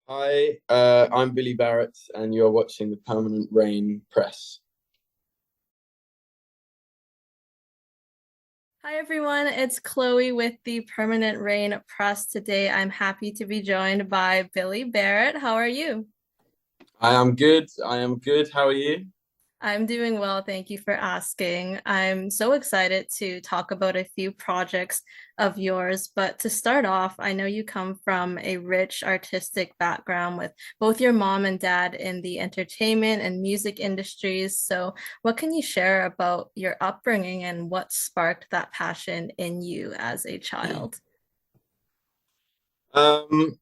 Hi, I'm Billy Barratt, and you're watching the Permanent Rain Press. Hi everyone, it's Chloe with the Permanent Rain Press. Today I'm happy to be joined by Billy Barratt. How are you? I am good. I am good. How are you? I'm doing well, thank you for asking. I'm so excited to talk about a few projects of yours, but to start off, I know you come from a rich artistic background with both your mom and dad in the entertainment and music industries. So, what can you share about your upbringing and what sparked that passion in you as a child? Um,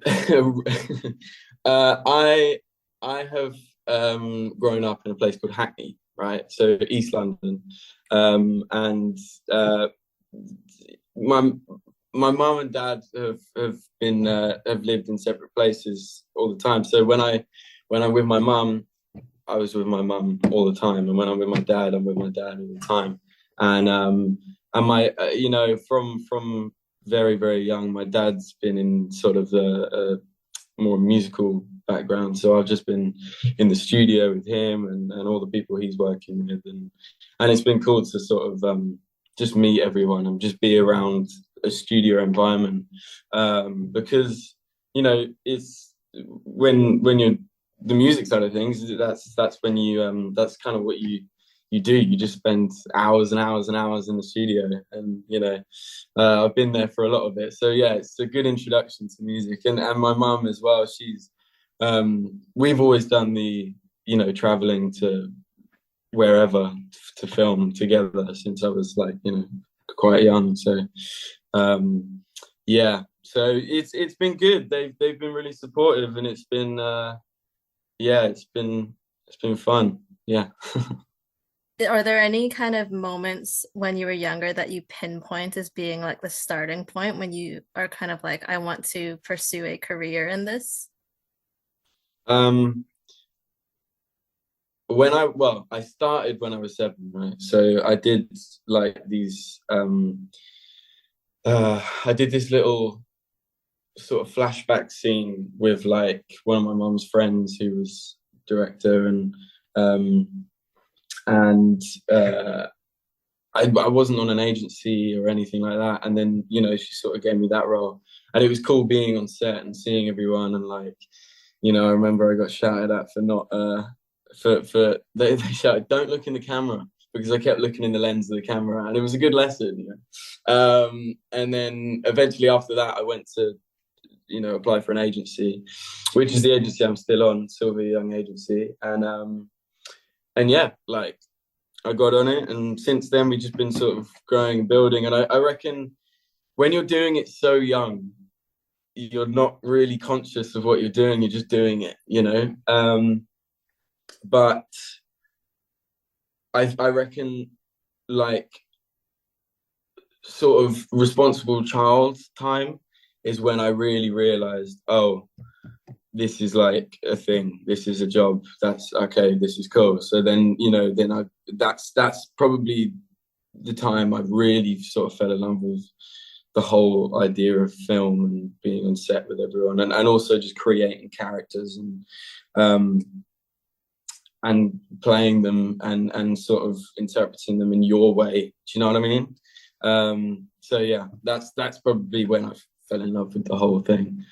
I have grown up in a place called Hackney, right? So East London, and my my mum and dad have lived in separate places all the time. So when I'm with my mum, I was with my mum all the time, and when I'm with my dad, I'm with my dad all the time. And my from very young, my dad's been in sort of the more musical background, so I've just been in the studio with him and all the people he's working with, and it's been cool to sort of just meet everyone and just be around a studio environment, because it's when you're the music side of things, that's when that's kind of what you do. You just spend hours and hours and hours in the studio, and I've been there for a lot of it. So yeah, it's a good introduction to music, and my mum as well. We've always done the traveling to wherever to film together since I was like quite young. So yeah, so it's been good. They've been really supportive, and it's been yeah, it's been fun. Yeah. Are there any kind of moments when you were younger that you pinpoint as being like the starting point when you are kind of like, I want to pursue a career in this? Um, I started when I was 7, right? So I did like these I did this little sort of flashback scene with like one of my mom's friends who was director, um and I wasn't on an agency or anything like that. And then, she sort of gave me that role. And it was cool being on set and seeing everyone. And like, I remember I got shouted at for not, they shouted, don't look in the camera because I kept looking in the lens of the camera. And it was a good lesson. And then eventually after that, I went to, apply for an agency, which is the agency I'm still on, Sylvia Young Agency. And yeah, like, I got on it, and since then we've just been sort of growing and building. And I reckon when you're doing it so young, you're not really conscious of what you're doing. You're just doing it. But I reckon like sort of responsible child time is when I really realized, oh, this is like a thing. This is a job. That's okay. This is cool. So then, that's probably the time I really sort of fell in love with the whole idea of film and being on set with everyone, and also just creating characters um and playing them and sort of interpreting them in your way. Do you know what I mean? So yeah, that's probably when I fell in love with the whole thing.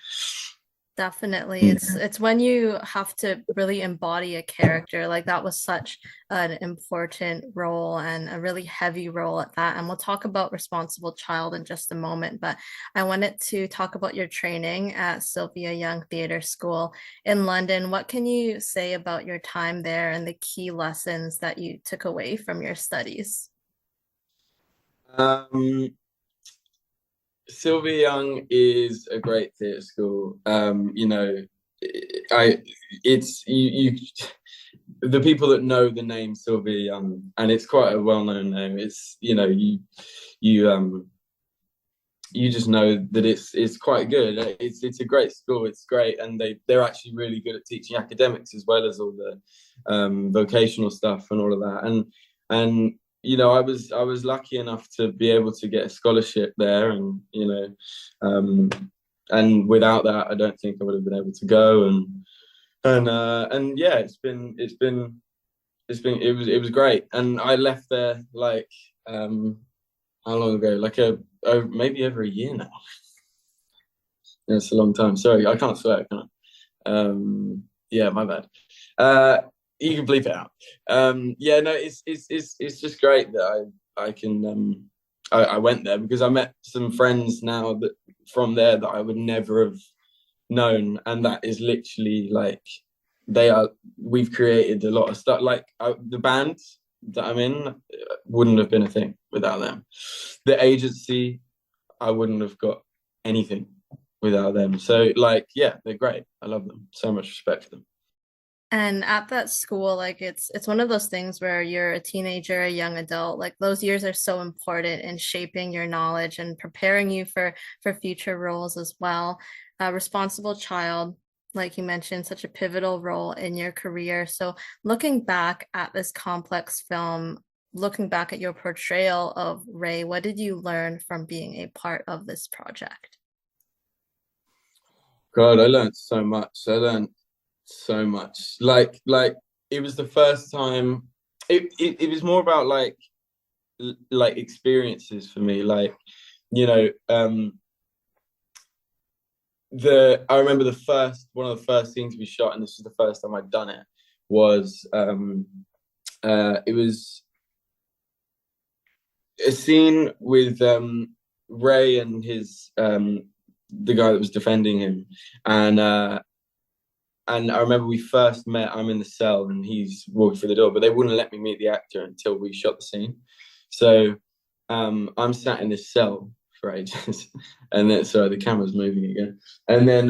Definitely. It's when you have to really embody a character. Like that was such an important role and a really heavy role at that. And we'll talk about Responsible Child in just a moment, but I wanted to talk about your training at Sylvia Young Theatre School in London. What can you say about your time there and the key lessons that you took away from your studies? Um, Sylvia Young is a great theatre school. I it's you the people that know the name Sylvia Young, and it's quite a well-known name. It's you you just know that it's quite good. It's a great school. It's great, and they're actually really good at teaching academics as well as all the vocational stuff and all of that. And I was lucky enough to be able to get a scholarship there, and um, and without that, I don't think I would have been able to go. And yeah, it was great. And I left there like how long ago? Like maybe over a year now. Yeah, it's a long time. Sorry, I can't swear, can I? Yeah, my bad. You can bleep it out. Yeah, no, it's just great that I can I went there because I met some friends now that from there that I would never have known, and that is literally like we've created a lot of stuff. Like the band that I'm in wouldn't have been a thing without them. The agency, I wouldn't have got anything without them. So like, yeah, they're great. I love them. So much respect for them. And at that school, like it's one of those things where you're a teenager, a young adult, like those years are so important in shaping your knowledge and preparing you for future roles as well. A responsible child, like you mentioned, such a pivotal role in your career. So looking back at this complex film, looking back at your portrayal of Ray, what did you learn from being a part of this project? God, I learned so much. I learned so much. Like it was the first time. It was more about like experiences for me. Like, you know, I remember one of the first scenes we shot, and this was the first time I'd done it. Was it was a scene with Ray and his the guy that was defending him, and I remember we first met. I'm in the cell and he's walking through the door, but they wouldn't let me meet the actor until we shot the scene. So I'm sat in this cell for ages, and then sorry, the camera's moving again, and then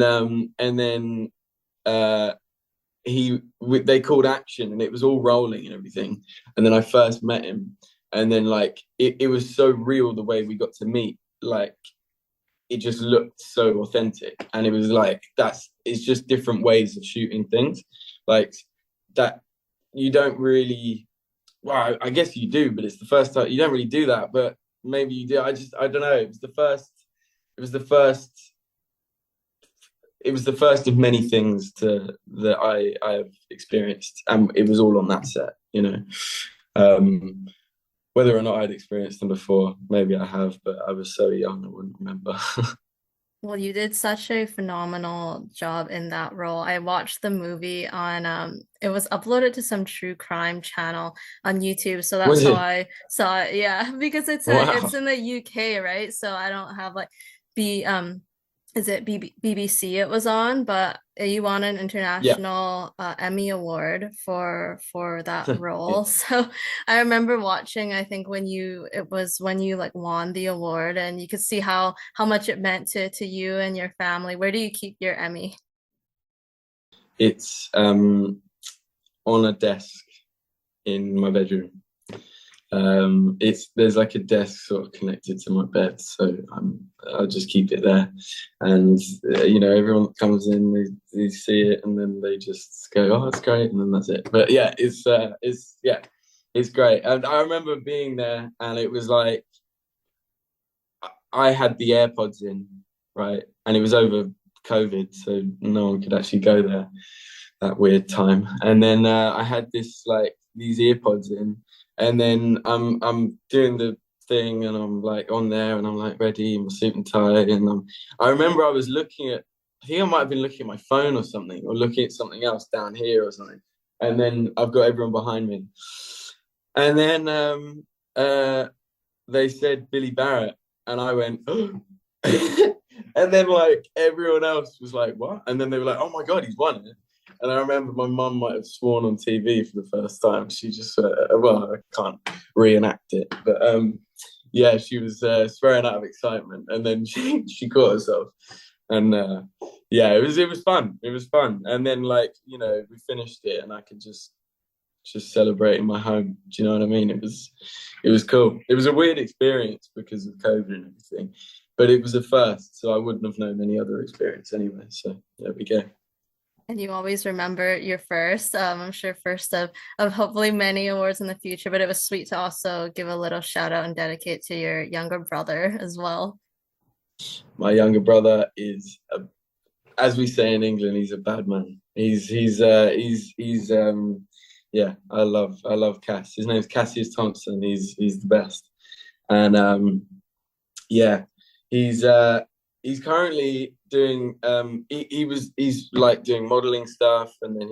they called action and it was all rolling and everything, and then I first met him, and then like it was so real the way we got to meet, like it just looked so authentic, and it was like it's just different ways of shooting things like that. You don't really, well, I guess you do, but it's the first time you don't really do that, but maybe you do. I don't know, it was the first of many things that I have experienced, and it was all on that set, you know. Whether or not I'd experienced them before, maybe I have, but I was so young I wouldn't remember. Well, you did such a phenomenal job in that role. I watched the movie on it was uploaded to some true crime channel on YouTube. So that's Was how it? I saw it. Yeah, because it's Wow. in the UK, right? So I don't have like B is it BBC it was on, but you won an Yeah. International Emmy Award for that Yeah. role. So I remember watching, I think it was when you like won the award, and you could see how much it meant to you and your family. Where do you keep your Emmy? It's on a desk in my bedroom. There's like a desk sort of connected to my bed, so I'll just keep it there, and you know, everyone that comes in, they see it, and then they just go, "Oh, that's great," and then that's it. But yeah, it's great. And I remember being there, and it was like I had the AirPods in, right, and it was over COVID, so no one could actually go there that weird time. And then I had these earpods in, and then I'm doing the thing, and I'm like on there, and I'm like ready in my suit and tie, and I remember I was I think I might have been looking at my phone or something, or looking at something else down here or something, and then I've got everyone behind me, and then they said Billy Barratt, and I went, oh. And then like everyone else was like, what? And then they were like, oh my God, he's won it. And I remember my mum might have sworn on TV for the first time. She just, well, I can't reenact it, but yeah, she was swearing out of excitement, and then she caught herself, and yeah, it was fun. It was fun, and then like, you know, we finished it, and I could just celebrate in my home. Do you know what I mean? It was cool. It was a weird experience because of COVID and everything, but it was a first, so I wouldn't have known any other experience anyway. So there we go. And you always remember your first, I'm sure first of hopefully many awards in the future, but it was sweet to also give a little shout out and dedicate to your younger brother as well. My younger brother is as we say in England, he's a bad man. Yeah, I love Cass. His name's Cassius Thompson. He's the best. And yeah, he's he's currently doing he's like doing modeling stuff, and then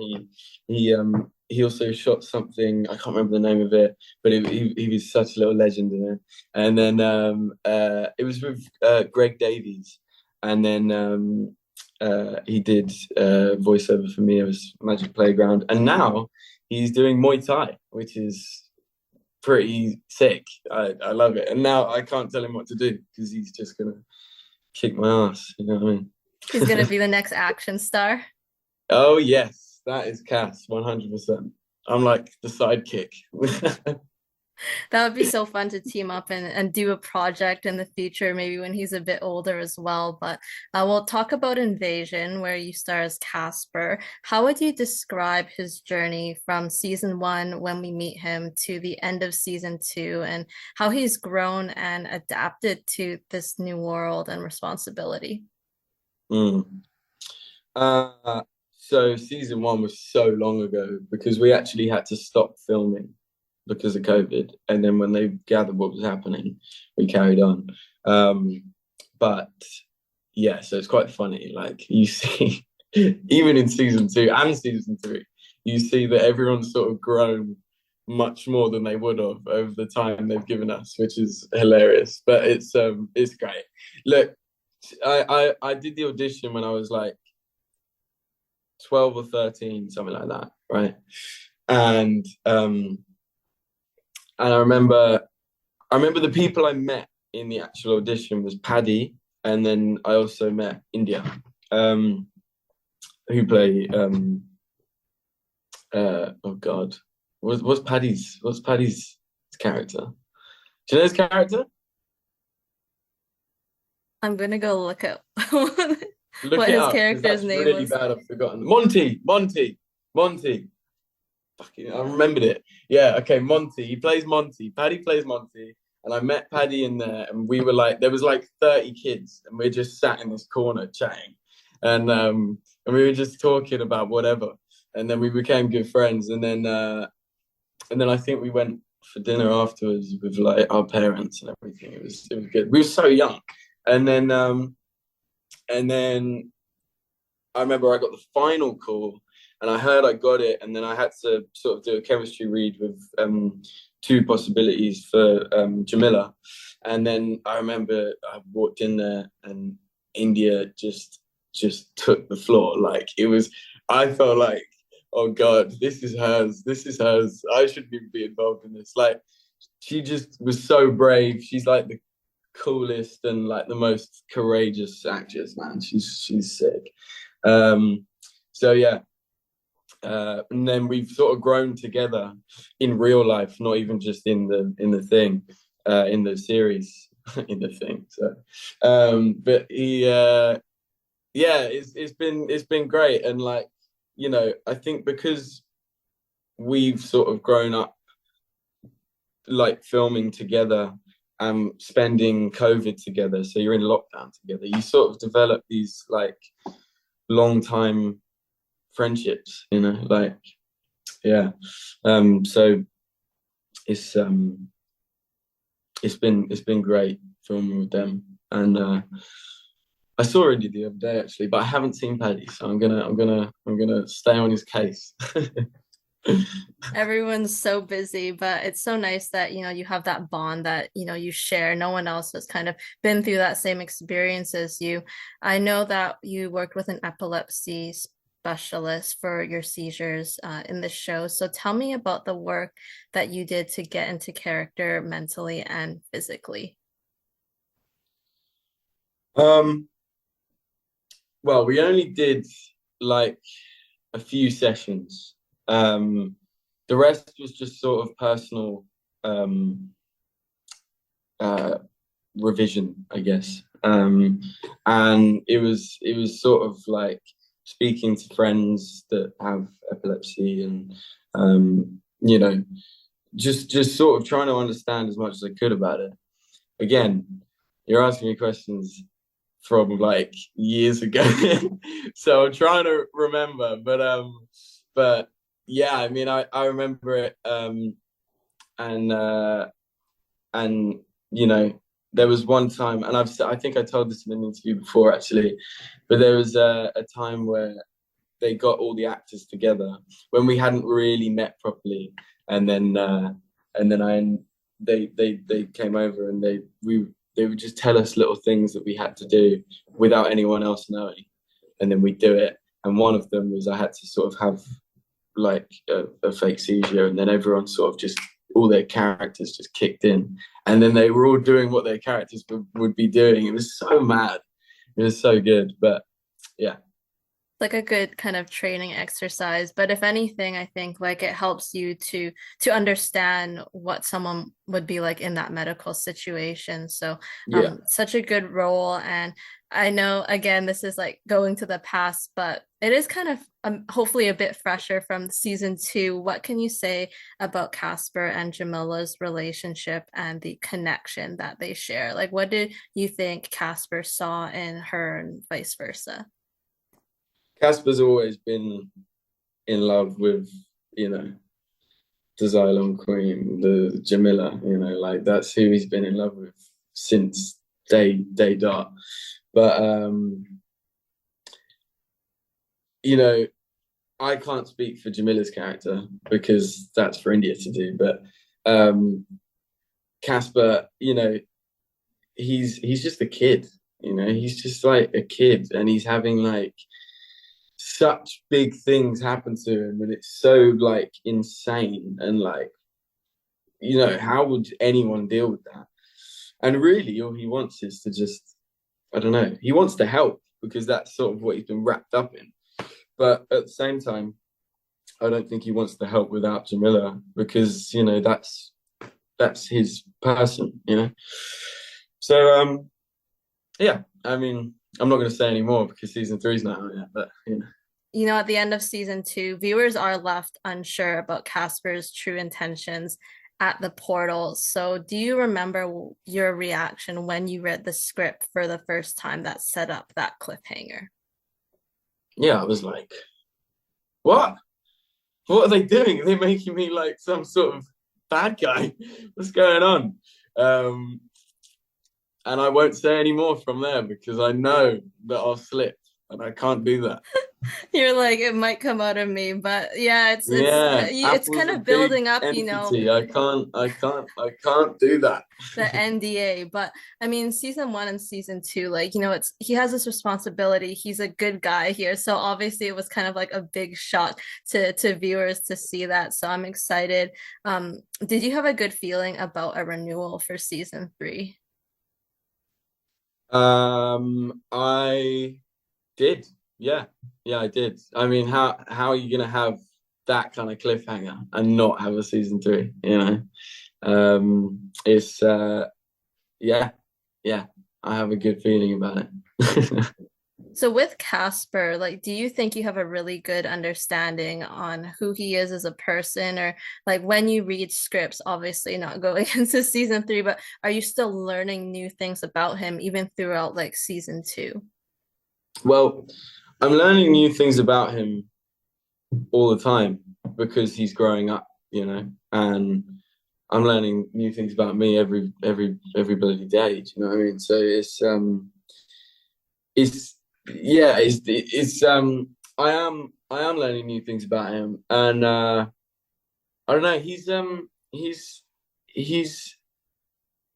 he also shot something, I can't remember the name of it, but he was such a little legend in it. And then it was with Greg Davies, and then he did voiceover for me. It was Magic Playground, and now he's doing Muay Thai, which is pretty sick. I love it. And now I can't tell him what to do because he's just gonna kick my ass. You know what I mean? He's gonna be the next action star. Oh yes, that is Cass, 100%. I'm like the sidekick. That would be so fun to team up and do a project in the future, maybe when he's a bit older as well. But we'll talk about Invasion, where you star as Caspar. How would you describe his journey from season 1, when we meet him, to the end of season 2, and how he's grown and adapted to this new world and responsibility? Mm. So season 1 was so long ago because we actually had to stop filming because of COVID. And then when they gathered what was happening, we carried on. But yeah, so it's quite funny. Like you see, even in season 2 and season 3, you see that everyone's sort of grown much more than they would have over the time they've given us, which is hilarious. But it's great. Look, I did the audition when I was like 12 or 13, something like that, right? And I remember the people I met in the actual audition was Paddy, and then I also met India, who play oh God, what's Paddy's character? Do you know his character? I'm gonna go look at Look what it his up, character's that's name really was. bad. I've forgotten. Monty. Fucking, I remembered it. Yeah, okay, Monty. He plays Monty. Paddy plays Monty. And I met Paddy in there, and we were like, there was like 30 kids, and we just sat in this corner chatting. And we were just talking about whatever. And then we became good friends. And then I think we went for dinner afterwards with like our parents and everything. It was good. We were so young. And then I remember I got the final call, and I heard I got it, and then I had to sort of do a chemistry read with 2 possibilities for Jamila. And then I remember I walked in there, and India just took the floor. Like it was, I felt like, oh God, this is hers. I shouldn't even be involved in this. Like she just was so brave. She's like the coolest and like the most courageous actress, man. She's sick. So yeah. And then we've sort of grown together in real life, not even just in the thing, in the series, in the thing. So, but he, yeah, it's been great, and like, you know, I think because we've sort of grown up like filming together and spending COVID together, so you're in lockdown together, you sort of develop these like long time friendships, you know, like yeah. So it's been great filming with them, and I saw Indy the other day actually, but I haven't seen Paddy, so I'm gonna stay on his case. Everyone's so busy, but it's so nice that, you have that bond that, you share. No one else has kind of been through that same experience as you. I know that you worked with an epilepsy specialist for your seizures in the show. So tell me about the work that you did to get into character mentally and physically. Well, we only did like a few sessions. The rest was just sort of personal uh, revision, I guess. And it was sort of like speaking to friends that have epilepsy, and you know, just sort of trying to understand as much as I could about it. Again, you're asking me questions from like years ago. So I'm trying to remember, but yeah, I mean, I remember it, and and you know, there was one time, and I think I told this in an interview before actually, but there was a time where they got all the actors together when we hadn't really met properly, and then they came over, and they would just tell us little things that we had to do without anyone else knowing, and then we do it. And one of them was I had to sort of have like a fake seizure, and then everyone sort of just all their characters just kicked in, and then they were all doing what their characters would be doing. It was so mad. It was so good, but yeah. Like a good kind of training exercise, but if anything, I think like it helps you to understand what someone would be like in that medical situation. So Yeah. such a good role. And I know again this is like going to the past, but it is kind of hopefully a bit fresher from season 2. What can you say about Caspar and Jamila's relationship and the connection that they share? Like what did you think Caspar saw in her and vice versa? Casper's always been in love with, you know, the Xylem Queen, the Jamila, you know, like that's who he's been in love with since day dot. But you know, I can't speak for Jamila's character because that's for India to do. But Caspar, you know, he's just a kid, you know, he's just like a kid, and he's having like such big things happen to him, and it's so like insane, and like, you know, how would anyone deal with that? And really all he wants is to just, I don't know, he wants to help because that's sort of what he's been wrapped up in, but at the same time I don't think he wants to help without Jamila, because you know that's his person, you know. So yeah, I mean, I'm not going to say any more because season 3 is not out yet, but you know. You know, at the end of season 2, viewers are left unsure about Caspar's true intentions at the portal. So, do you remember your reaction when you read the script for the first time that set up that cliffhanger? Yeah, I was like, what? What are they doing? Are they making me like some sort of bad guy? What's going on? And I won't say any more from there because I know that I'll slip, and I can't do that. You're like, it might come out of me, but yeah, Yeah, it's Apple's kind a of big building up, you know, entity. I can't do that. the NDA. But I mean, season 1 and season 2, like, you know, it's he has this responsibility. He's a good guy here. So obviously it was kind of like a big shock to viewers to see that. So I'm excited. Did you have a good feeling about a renewal for season 3? I did. Yeah, yeah, I did. I mean, how are you gonna have that kind of cliffhanger and not have a season 3? You know, it's yeah, yeah. I have a good feeling about it. So with Caspar, like, do you think you have a really good understanding on who he is as a person, or like when you read scripts, obviously not going into season 3, but are you still learning new things about him even throughout like season 2? Well, I'm learning new things about him all the time because he's growing up, you know, and I'm learning new things about me every bloody day. Do you know what I mean? So it's yeah, I am learning new things about him, and I don't know. He's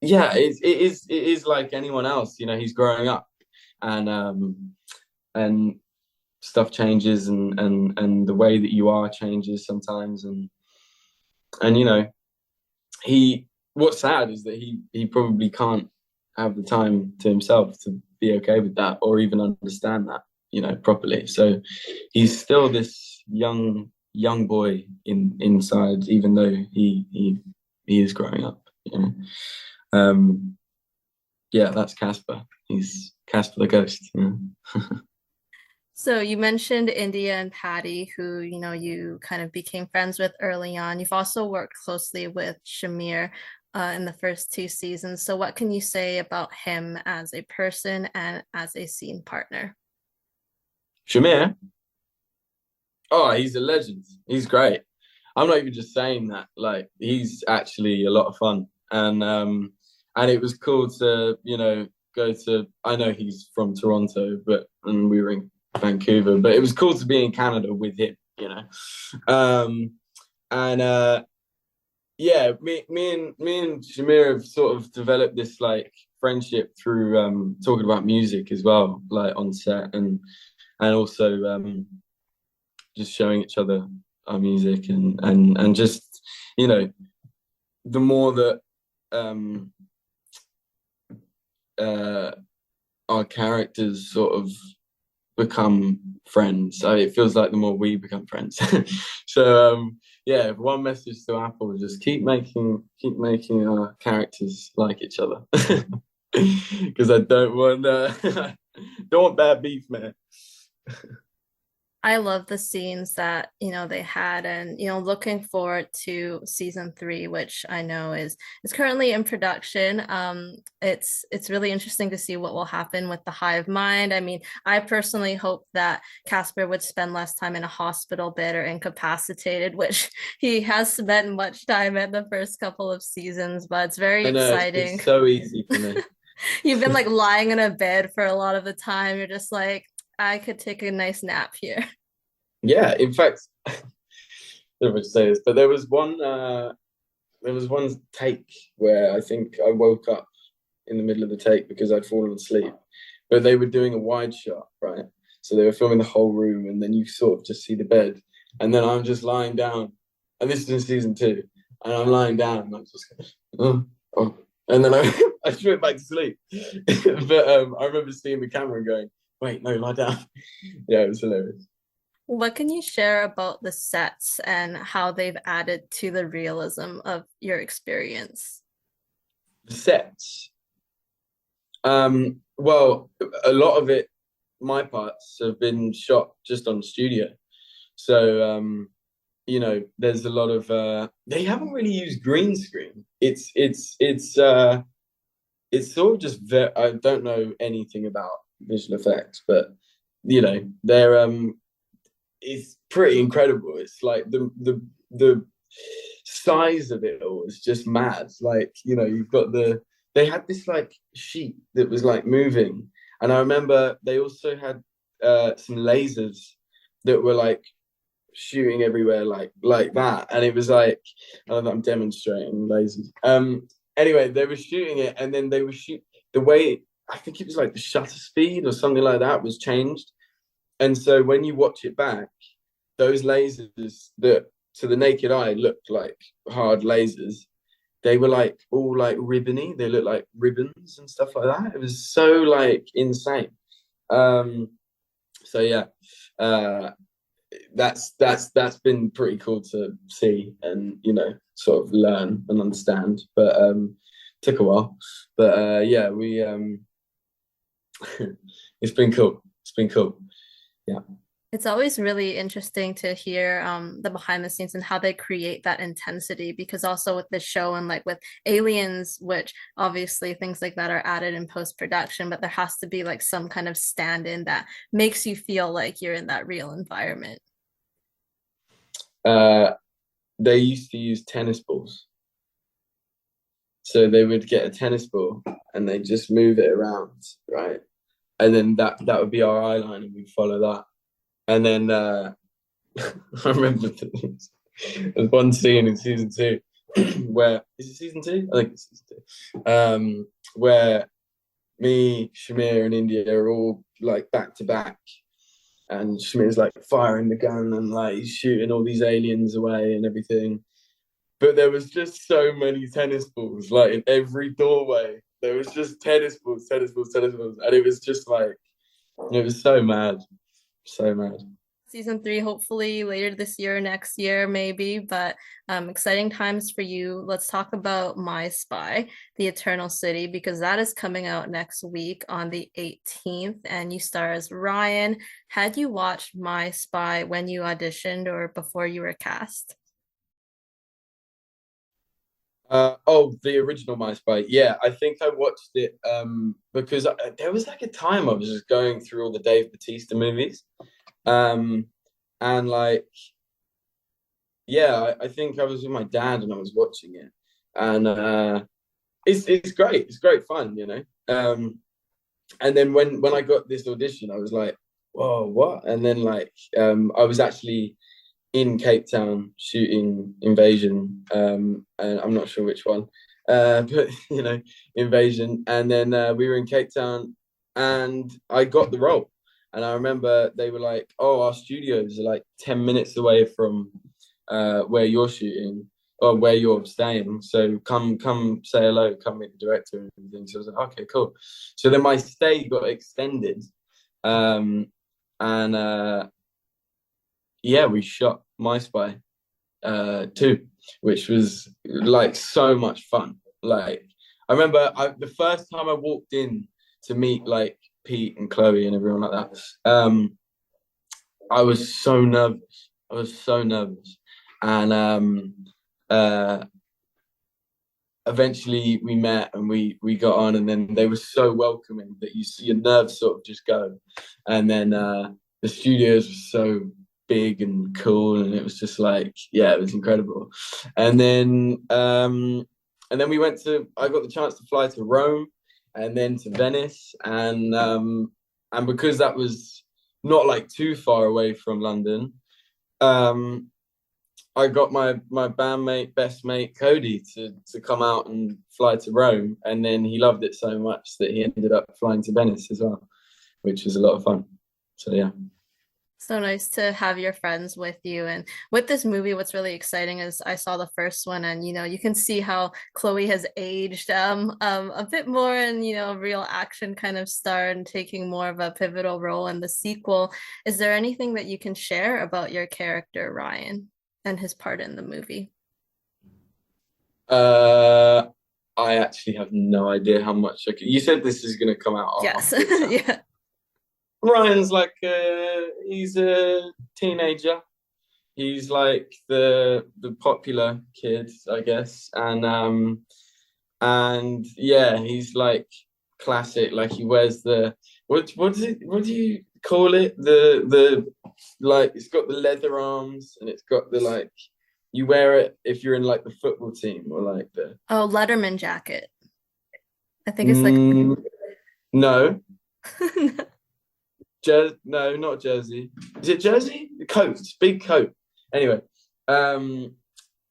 yeah. It is like anyone else. You know, he's growing up, and and stuff changes, and the way that you are changes sometimes, and you know, he what's sad is that he probably can't have the time to himself to be okay with that or even understand that, you know, properly. So he's still this young boy inside, even though he is growing up, you know. Yeah, that's Caspar. He's Caspar the ghost, you know? So you mentioned India and Patty, who, you know, you kind of became friends with early on. You've also worked closely with Shamir. in the first two seasons. So what can you say about him as a person and as a scene partner? Shamir, oh, he's a legend. He's great. I'm not even just saying that. Like, he's actually a lot of fun, and it was cool to go to. I know he's from Toronto, and we were in Vancouver, but it was cool to be in Canada with him. And yeah, me and Shamir have sort of developed this like friendship through talking about music as well, like on set, and also just showing each other our music, and just the more that our characters sort of become friends, it feels like the more we become friends. So yeah, one message to Apple is just keep making our characters like each other, because I don't want don't want bad beef, man. I love the scenes that, they had, and, looking forward to season 3, which I know is currently in production. It's really interesting to see what will happen with the hive mind. I mean, I personally hope that Caspar would spend less time in a hospital bed or incapacitated, which he has spent much time in the first couple of seasons, but it's very I know exciting. it's so easy for me. You've been like lying in a bed for a lot of the time. You're just like, I could take a nice nap here. Yeah, in fact, I don't know if to say this, but there was one take where I think I woke up in the middle of the take because I'd fallen asleep. But they were doing a wide shot, right? So they were filming the whole room, and then you sort of just see the bed, and then I'm just lying down, and this is in season 2, and I'm lying down, and I'm just going, oh, and then I just went back to sleep. But I remember seeing the camera and going, wait, no, lie down. Yeah, it was hilarious. What can you share about the sets and how they've added to the realism of your experience? The sets. Well, a lot of it, my parts have been shot just on studio. So, there's a lot of they haven't really used green screen. It's sort of just I don't know anything about visual effects, but they're it's pretty incredible. It's like the size of it all is just mad. Like, you've got they had this like sheet that was like moving, and I remember they also had some lasers that were like shooting everywhere like that, and it was like, I'm demonstrating lasers. Anyway, they were shooting it, and then they were shoot the way, I think it was like the shutter speed or something like that was changed. And so when you watch it back, those lasers that to the naked eye looked like hard lasers, they were like all like ribbony. They looked like ribbons and stuff like that. It was so like insane. So yeah, that's been pretty cool to see and sort of learn and understand. But took a while. But yeah, we it's been cool. It's been cool. Yeah. It's always really interesting to hear the behind the scenes and how they create that intensity, because also with this show and like with Aliens, which obviously things like that are added in post-production, but there has to be like some kind of stand-in that makes you feel like you're in that real environment. They used to use tennis balls. So they would get a tennis ball and they just move it around, right? And then that would be our eye line, and we'd follow that. And then I remember there's one scene in season 2 where, is it season 2? I think it's season 2. Where me, Shamir, and India are all like back to back, and Shamir's like firing the gun and like he's shooting all these aliens away and everything. But there was just so many tennis balls, like in every doorway. There was just tennis balls, tennis balls, tennis balls, and it was just like, it was so mad. So mad. Season 3, hopefully later this year, next year, maybe, but exciting times for you. Let's talk about My Spy, The Eternal City, because that is coming out next week on the 18th, and you star as Ryan. Had you watched My Spy when you auditioned or before you were cast? The original My Spy. Yeah, I think I watched it because there was like a time I was just going through all the Dave Bautista movies. Um, and like, yeah, I think I was with my dad and I was watching it, and it's great. It's great fun, you know. And then when I got this audition, I was like, whoa, what? And then like, I was actually in Cape Town shooting Invasion, and I'm not sure which one, but you know, Invasion. And then we were in Cape Town, and I got the role. And I remember they were like, "Oh, our studios are like 10 minutes away from where you're shooting or where you're staying. So come say hello, come meet the director and everything." So I was like, "Okay, cool." So then my stay got extended, um, and yeah, we shot My Spy 2, which was like so much fun. Like I remember the first time I walked in to meet like Pete and Chloe and everyone like that. I was so nervous. I was so nervous. And uh eventually we met and we got on, and then they were so welcoming that you see your nerves sort of just go. And then the studios were so big and cool, and it was just like, yeah, it was incredible. And then I got the chance to fly to Rome and then to Venice, and because that was not like too far away from London, um I got my bandmate, best mate Cody to come out and fly to Rome, and then he loved it so much that he ended up flying to Venice as well, which was a lot of fun. So yeah. So nice to have your friends with you. And with this movie, what's really exciting is I saw the first one, and you can see how Chloe has aged a bit more, and real action kind of star and taking more of a pivotal role in the sequel. Is there anything that you can share about your character, Ryan, and his part in the movie? Uh, I actually have no idea how much you said this is going to come out Yes. after this. Yeah. Ryan's like he's a teenager. He's like the popular kid, I guess, and yeah, he's like classic. Like he wears the what do you call it? The like it's got the leather arms, and it's got the like you wear it if you're in like the football team or like the Oh, Letterman jacket. I think it's like mm, no. No, not Jersey. Is it Jersey? The coat, big coat. Anyway,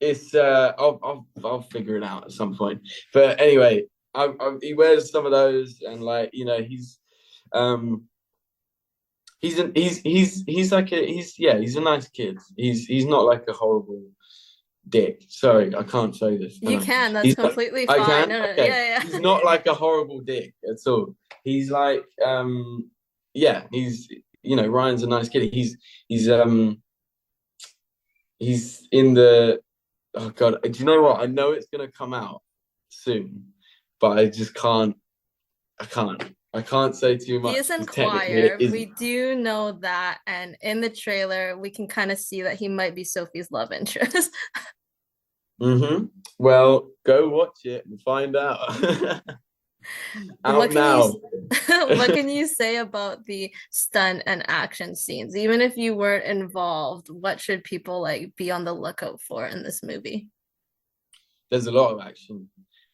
it's I'll figure it out at some point. But anyway, he wears some of those, and like um he's like he's a nice kid. He's not like a horrible dick. Sorry, I can't say this. you can. That's He's completely I fine. can. No, no, Okay, yeah, he's yeah. not like a horrible dick at all. He's like yeah, Ryan's a nice kid. He's he's in the oh god, do you know what? I know it's gonna come out soon, but I just can't I can't say too He much is in because technically it choir. We isn't. do know that, and in the trailer, we can kind of see that he might be Sophie's love interest. Mm-hmm. Well, go watch it and find out. What Out can you now. what can you say about the stunt and action scenes? Even if you weren't involved, what should people like be on the lookout for in this movie? There's a lot of action,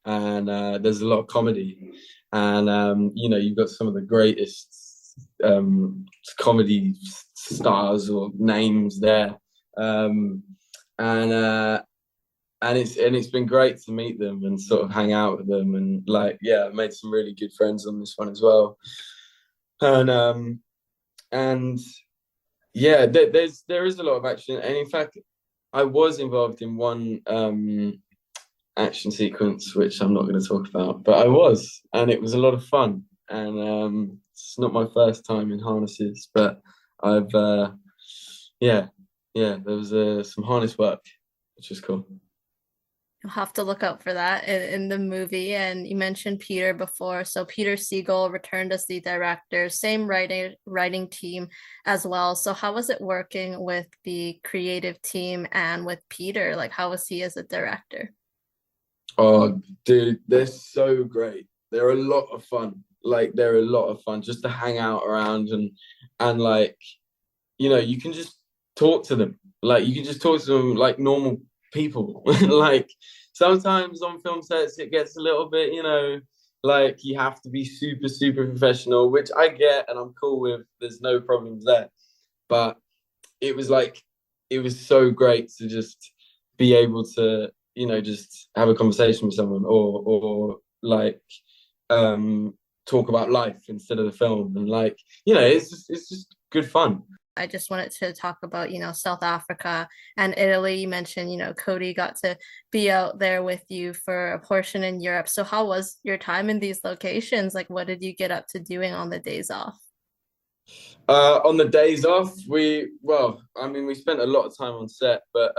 and there's a lot of comedy, and you've got some of the greatest comedy stars or names there, and it's been great to meet them and sort of hang out with them, and like yeah, I made some really good friends on this one as well, and yeah, there is a lot of action, and in fact, I was involved in one action sequence, which I'm not going to talk about, but I was, and it was a lot of fun. And it's not my first time in harnesses, but I've, yeah, there was some harness work, which is cool. You'll have to look out for that in the movie. And you mentioned Peter before. So Peter Siegel returned as the director, same writing team as well. So how was it working with the creative team and with Peter? Like how was he as a director? Oh, dude, they're so great. They're a lot of fun. Like they're a lot of fun just to hang out around and like, you can just talk to them. Like you can just talk to them like normal people. Like sometimes on film sets it gets a little bit, like you have to be super, super professional, which I get and I'm cool with. There's no problems there. But it was like it was so great to just be able to, just have a conversation with someone or like talk about life instead of the film. And like, it's just good fun. I just wanted to talk about, South Africa and Italy. You mentioned, Cody got to be out there with you for a portion in Europe. So how was your time in these locations? Like, what did you get up to doing on the days off? On the days off, we spent a lot of time on set, but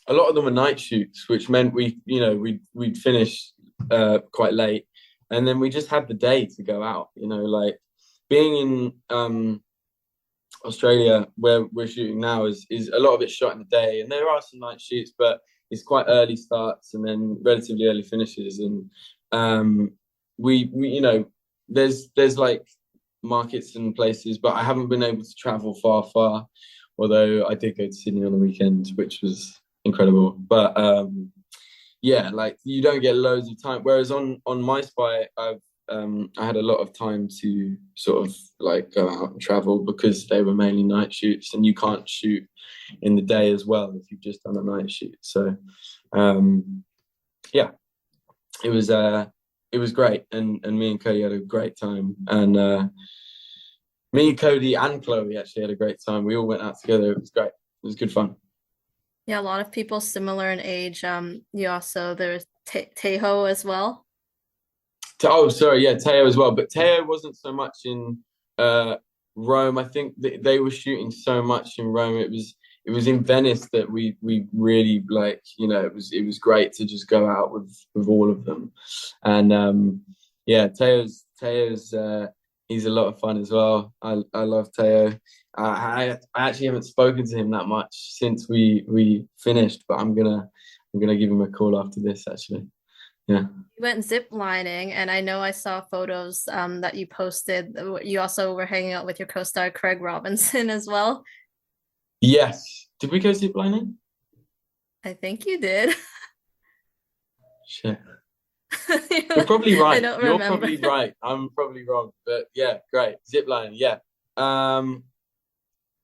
a lot of them were night shoots, which meant we'd finish quite late, and then we just had the day to go out. Like being in Australia, where we're shooting now, is a lot of it shot in the day, and there are some night shoots, but it's quite early starts and then relatively early finishes, and we there's like markets and places, but I haven't been able to travel far. Although I did go to Sydney on the weekend, which was incredible. But yeah, like you don't get loads of time. Whereas on My Spy, I had a lot of time to sort of like go out and travel because they were mainly night shoots, and you can't shoot in the day as well if you've just done a night shoot. So yeah, it was great, and me and Cody had a great time, and me, Cody, and Chloe actually had a great time. We all went out together. It was great. It was good fun. Yeah, a lot of people similar in age. There's Tejo as well. Oh, sorry, yeah, Teo as well. But Teo wasn't so much in Rome. I think they were shooting so much in Rome. It was in Venice that we really like. It was great to just go out with all of them, and yeah, Teo's he's a lot of fun as well. I love Teo. I actually haven't spoken to him that much since we finished, but I'm gonna give him a call after this actually. Yeah. You went zip lining, and I know I saw photos that you posted. You also were hanging out with your co-star Craig Robinson as well. Yes. Did we go zip lining? I think you did. Shit. You're probably I right. don't You're remember. probably right. I'm probably wrong. But yeah, great. Zip lining, yeah.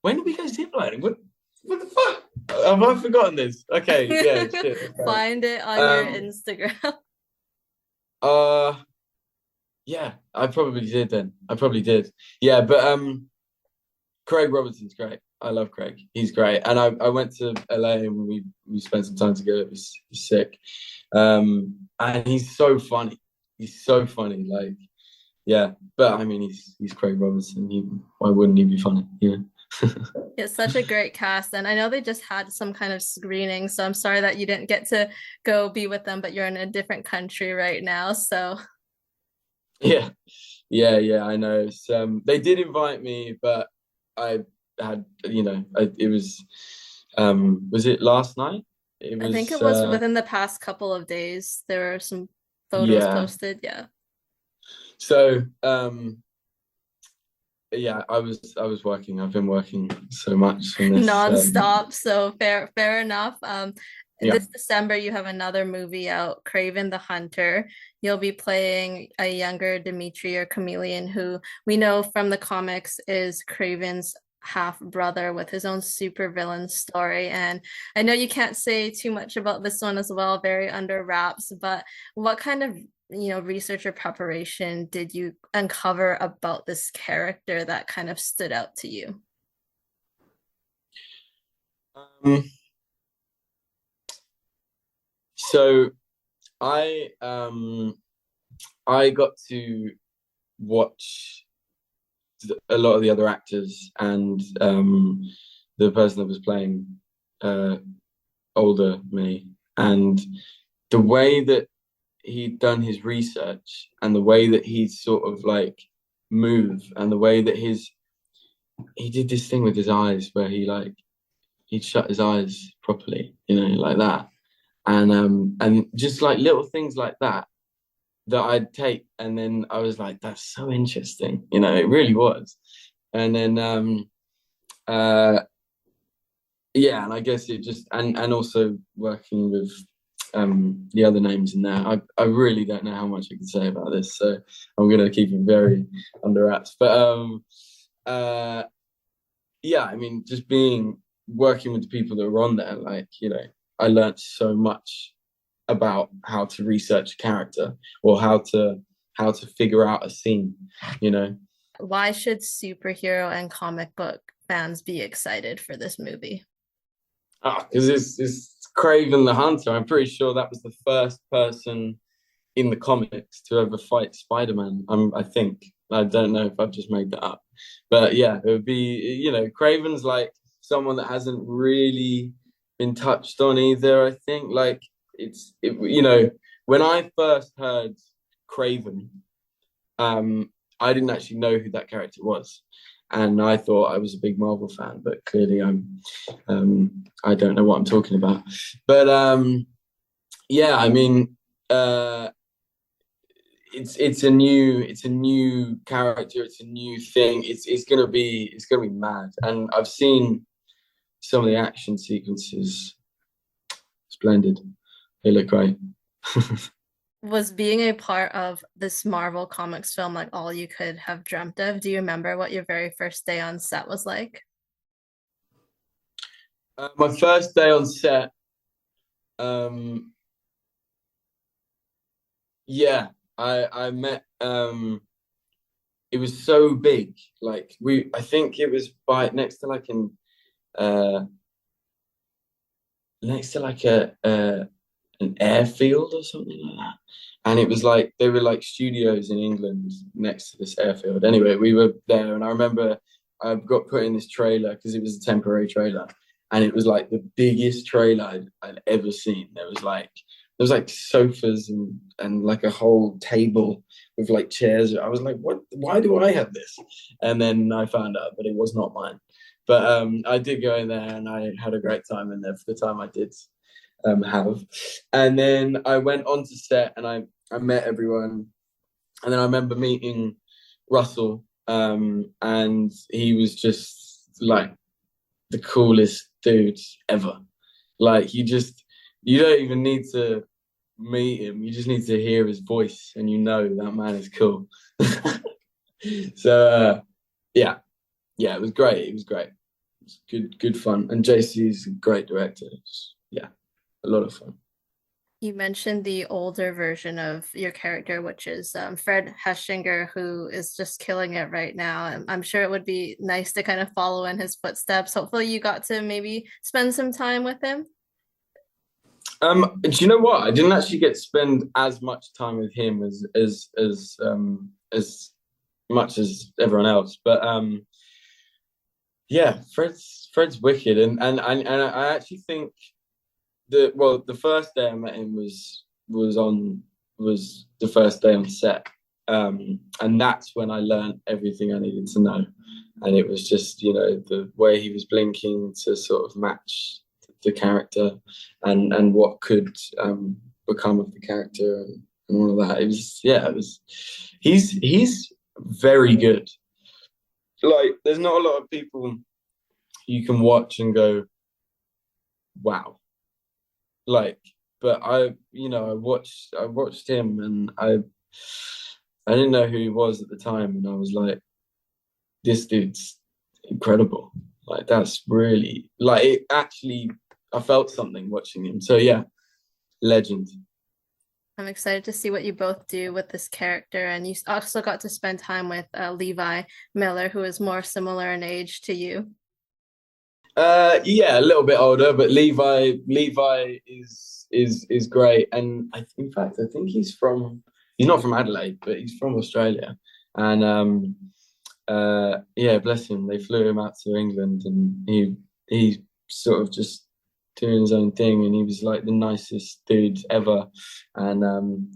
When did we go ziplining? What the fuck? Have I forgotten this? Okay, yeah, shit. Okay. Find it on your Instagram. Uh yeah, I probably did then. I probably did. Yeah, but Craig Robinson's great. I love Craig. He's great. And I went to LA and we spent some time together. It was sick. And he's so funny. He's so funny. Like, yeah. But I mean he's Craig Robinson. Why wouldn't he be funny? Yeah. It's such a great cast, and I know they just had some kind of screening, so I'm sorry that you didn't get to go be with them, but you're in a different country right now, so Yeah. Yeah, I know. They did invite me, but I had, it was it last night? It I think was, it was within the past couple of days. There were some photos yeah. posted. Yeah. So, yeah, I was working. I've been working so much on this. Non-stop. So fair enough. Yeah. This December you have another movie out, Kraven the Hunter. You'll be playing a younger Dmitri or Chameleon, who we know from the comics is Kraven's half brother with his own supervillain story. And I know you can't say too much about this one as well, very under wraps, but what kind of research or preparation did you uncover about this character that kind of stood out to you? So I got to watch a lot of the other actors, and the person that was playing older me, and the way that he'd done his research and the way that he'd sort of like move and the way that he did this thing with his eyes where he'd shut his eyes properly, like that. and just like little things like that I'd take, and then I was like, that's so interesting, it really was. And then yeah, and I guess it just and also working with the other names in there. I really don't know how much I can say about this, so I'm gonna keep it very under wraps. But yeah, I mean, just working with the people that were on there, like, I learned so much about how to research a character, or how to figure out a scene, Why should superhero and comic book fans be excited for this movie? Because it's Kraven the Hunter. I'm pretty sure that was the first person in the comics to ever fight Spider-Man. I think. I don't know if I've just made that up. But yeah, it would be, Kraven's like someone that hasn't really been touched on either, I think. Like, when I first heard Kraven, I didn't actually know who that character was. And I thought I was a big Marvel fan, but clearly I don't know what I'm talking about. But yeah, I mean, it's a new character, it's a new thing. It's gonna be mad. And I've seen some of the action sequences. Splendid. They look great. Was being a part of this Marvel Comics film like all you could have dreamt of? Do you remember what your very first day on set was like? My first day on set, yeah, I met. It was so big. Like, I think it was next to like an airfield or something like that. And it was like there were like studios in England next to this airfield. Anyway, we were there, and I remember I got put in this trailer because it was a temporary trailer, and it was like the biggest trailer I'd ever seen. There was like sofas and like a whole table with like chairs. I was like, what? Why do I have this? And then I found out that it was not mine. But I did go in there, and I had a great time in there for the time I did have. And then I went on to set, and I met everyone. And then I remember meeting Russell, and he was just like the coolest dude ever. Like, you don't even need to meet him. You just need to hear his voice, and that man is cool. So yeah, it was great. It was great. It was good fun. And JC's a great director. Yeah, a lot of fun. You mentioned the older version of your character, which is Fred Heschinger, who is just killing it right now. I'm sure it would be nice to kind of follow in his footsteps. Hopefully you got to maybe spend some time with him. Do you know what? I didn't actually get to spend as much time with him as much as everyone else. But yeah, Fred's wicked, and I actually think the first day I met him was the first day on set, and that's when I learned everything I needed to know, and it was just the way he was blinking to sort of match the character, and what could become of the character, and all of that. He's very good. Like, there's not a lot of people you can watch and go, wow. Like, but I watched him, and I didn't know who he was at the time, and I was like, this dude's incredible. Like, that's really, like, it actually, I felt something watching him. So yeah, legend. I'm excited to see what you both do with this character. And you also got to spend time with Levi Miller, who is more similar in age to you. Yeah, a little bit older, but Levi is great. And in fact, I think he's not from Adelaide, but he's from Australia. And yeah, bless him. They flew him out to England, and he sort of just doing his own thing, and he was like the nicest dude ever. And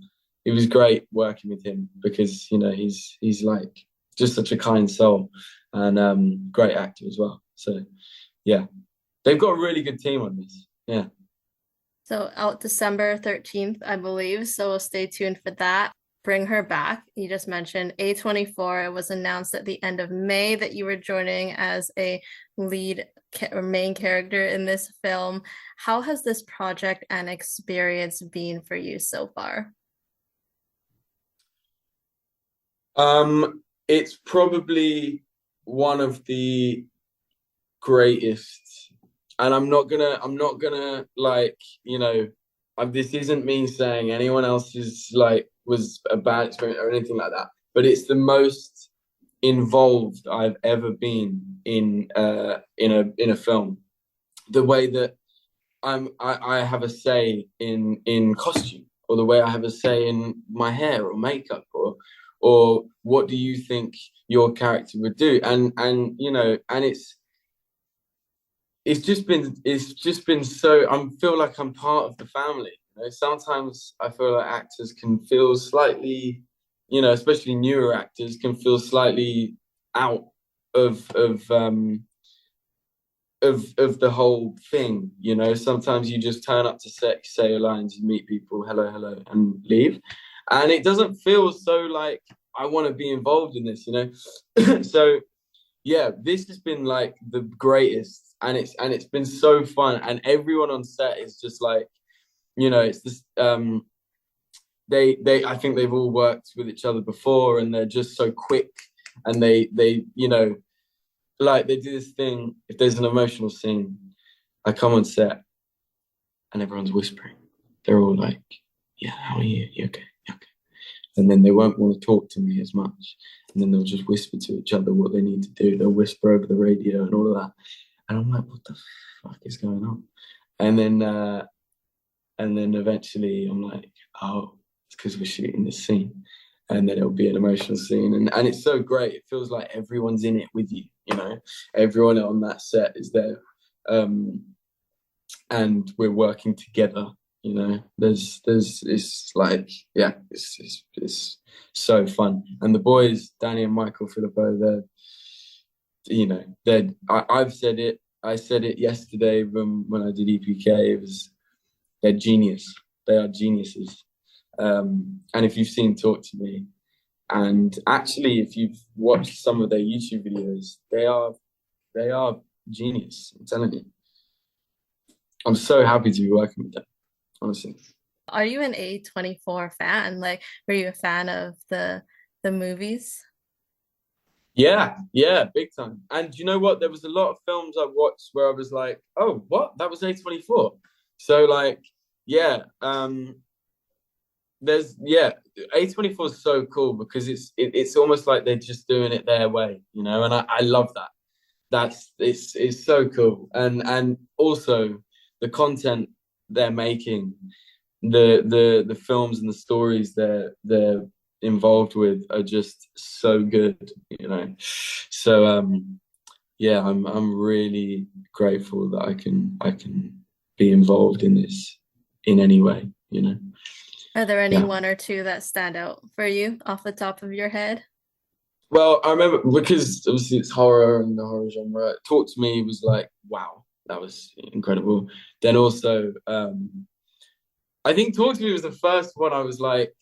it was great working with him because he's like just such a kind soul, and great actor as well. So yeah, they've got a really good team on this. Yeah. So out December 13th, I believe. So we'll stay tuned for that. Bring her back. You just mentioned A24. It was announced at the end of May that you were joining as a lead or main character in this film. How has this project and experience been for you so far? It's probably one of the greatest, and I'm not gonna like, this isn't me saying anyone else's like was a bad experience or anything like that, but it's the most involved I've ever been in a film. The way that I have a say in costume, or the way I have a say in my hair or makeup, or what do you think your character would do, and and it's just been so, I feel like I'm part of the family. Sometimes I feel like actors can feel slightly, especially newer actors can feel slightly out of of um of the whole thing. Sometimes you just turn up to set, say your lines, you meet people, hello, hello, and leave. And it doesn't feel so like I want to be involved in this. So yeah, this has been like the greatest, and it's been so fun, and everyone on set is just like, it's this they I think they've all worked with each other before, and they're just so quick, and they like they do this thing. If there's an emotional scene, I come on set and everyone's whispering. They're all like, yeah, how are you? You okay? You okay? And then they won't want to talk to me as much. And then they'll just whisper to each other what they need to do. They'll whisper over the radio and all of that. And I'm like, what the fuck is going on? And then eventually I'm like, oh, it's because we're shooting this scene. And then it'll be an emotional scene. And it's so great. It feels like everyone's in it with you. Everyone on that set is there. And we're working together. It's like, yeah, it's so fun. And the boys, Danny and Michael Philippou, I've said it. I said it yesterday when I did EPK. They're genius. They are geniuses. And if you've seen Talk to Me, and actually if you've watched some of their YouTube videos, they are genius. I'm telling you. I'm so happy to be working with them, honestly. Are you an A24 fan? Like, were you a fan of the movies? Yeah, big time. And you know what? There was a lot of films I watched where I was like, oh, what? That was A24. So like, yeah, A24 is so cool because it's almost like they're just doing it their way, and I love that. It's so cool. And also the content they're making, the films and the stories they're involved with are just so good. So yeah, I'm really grateful that I can be involved in this in any way. Are there any Yeah. one or two that stand out for you off the top of your head? Well, I remember because obviously it's horror and the horror genre. Talk to Me was like, wow, that was incredible. Then also, I think Talk to Me was the first one I was like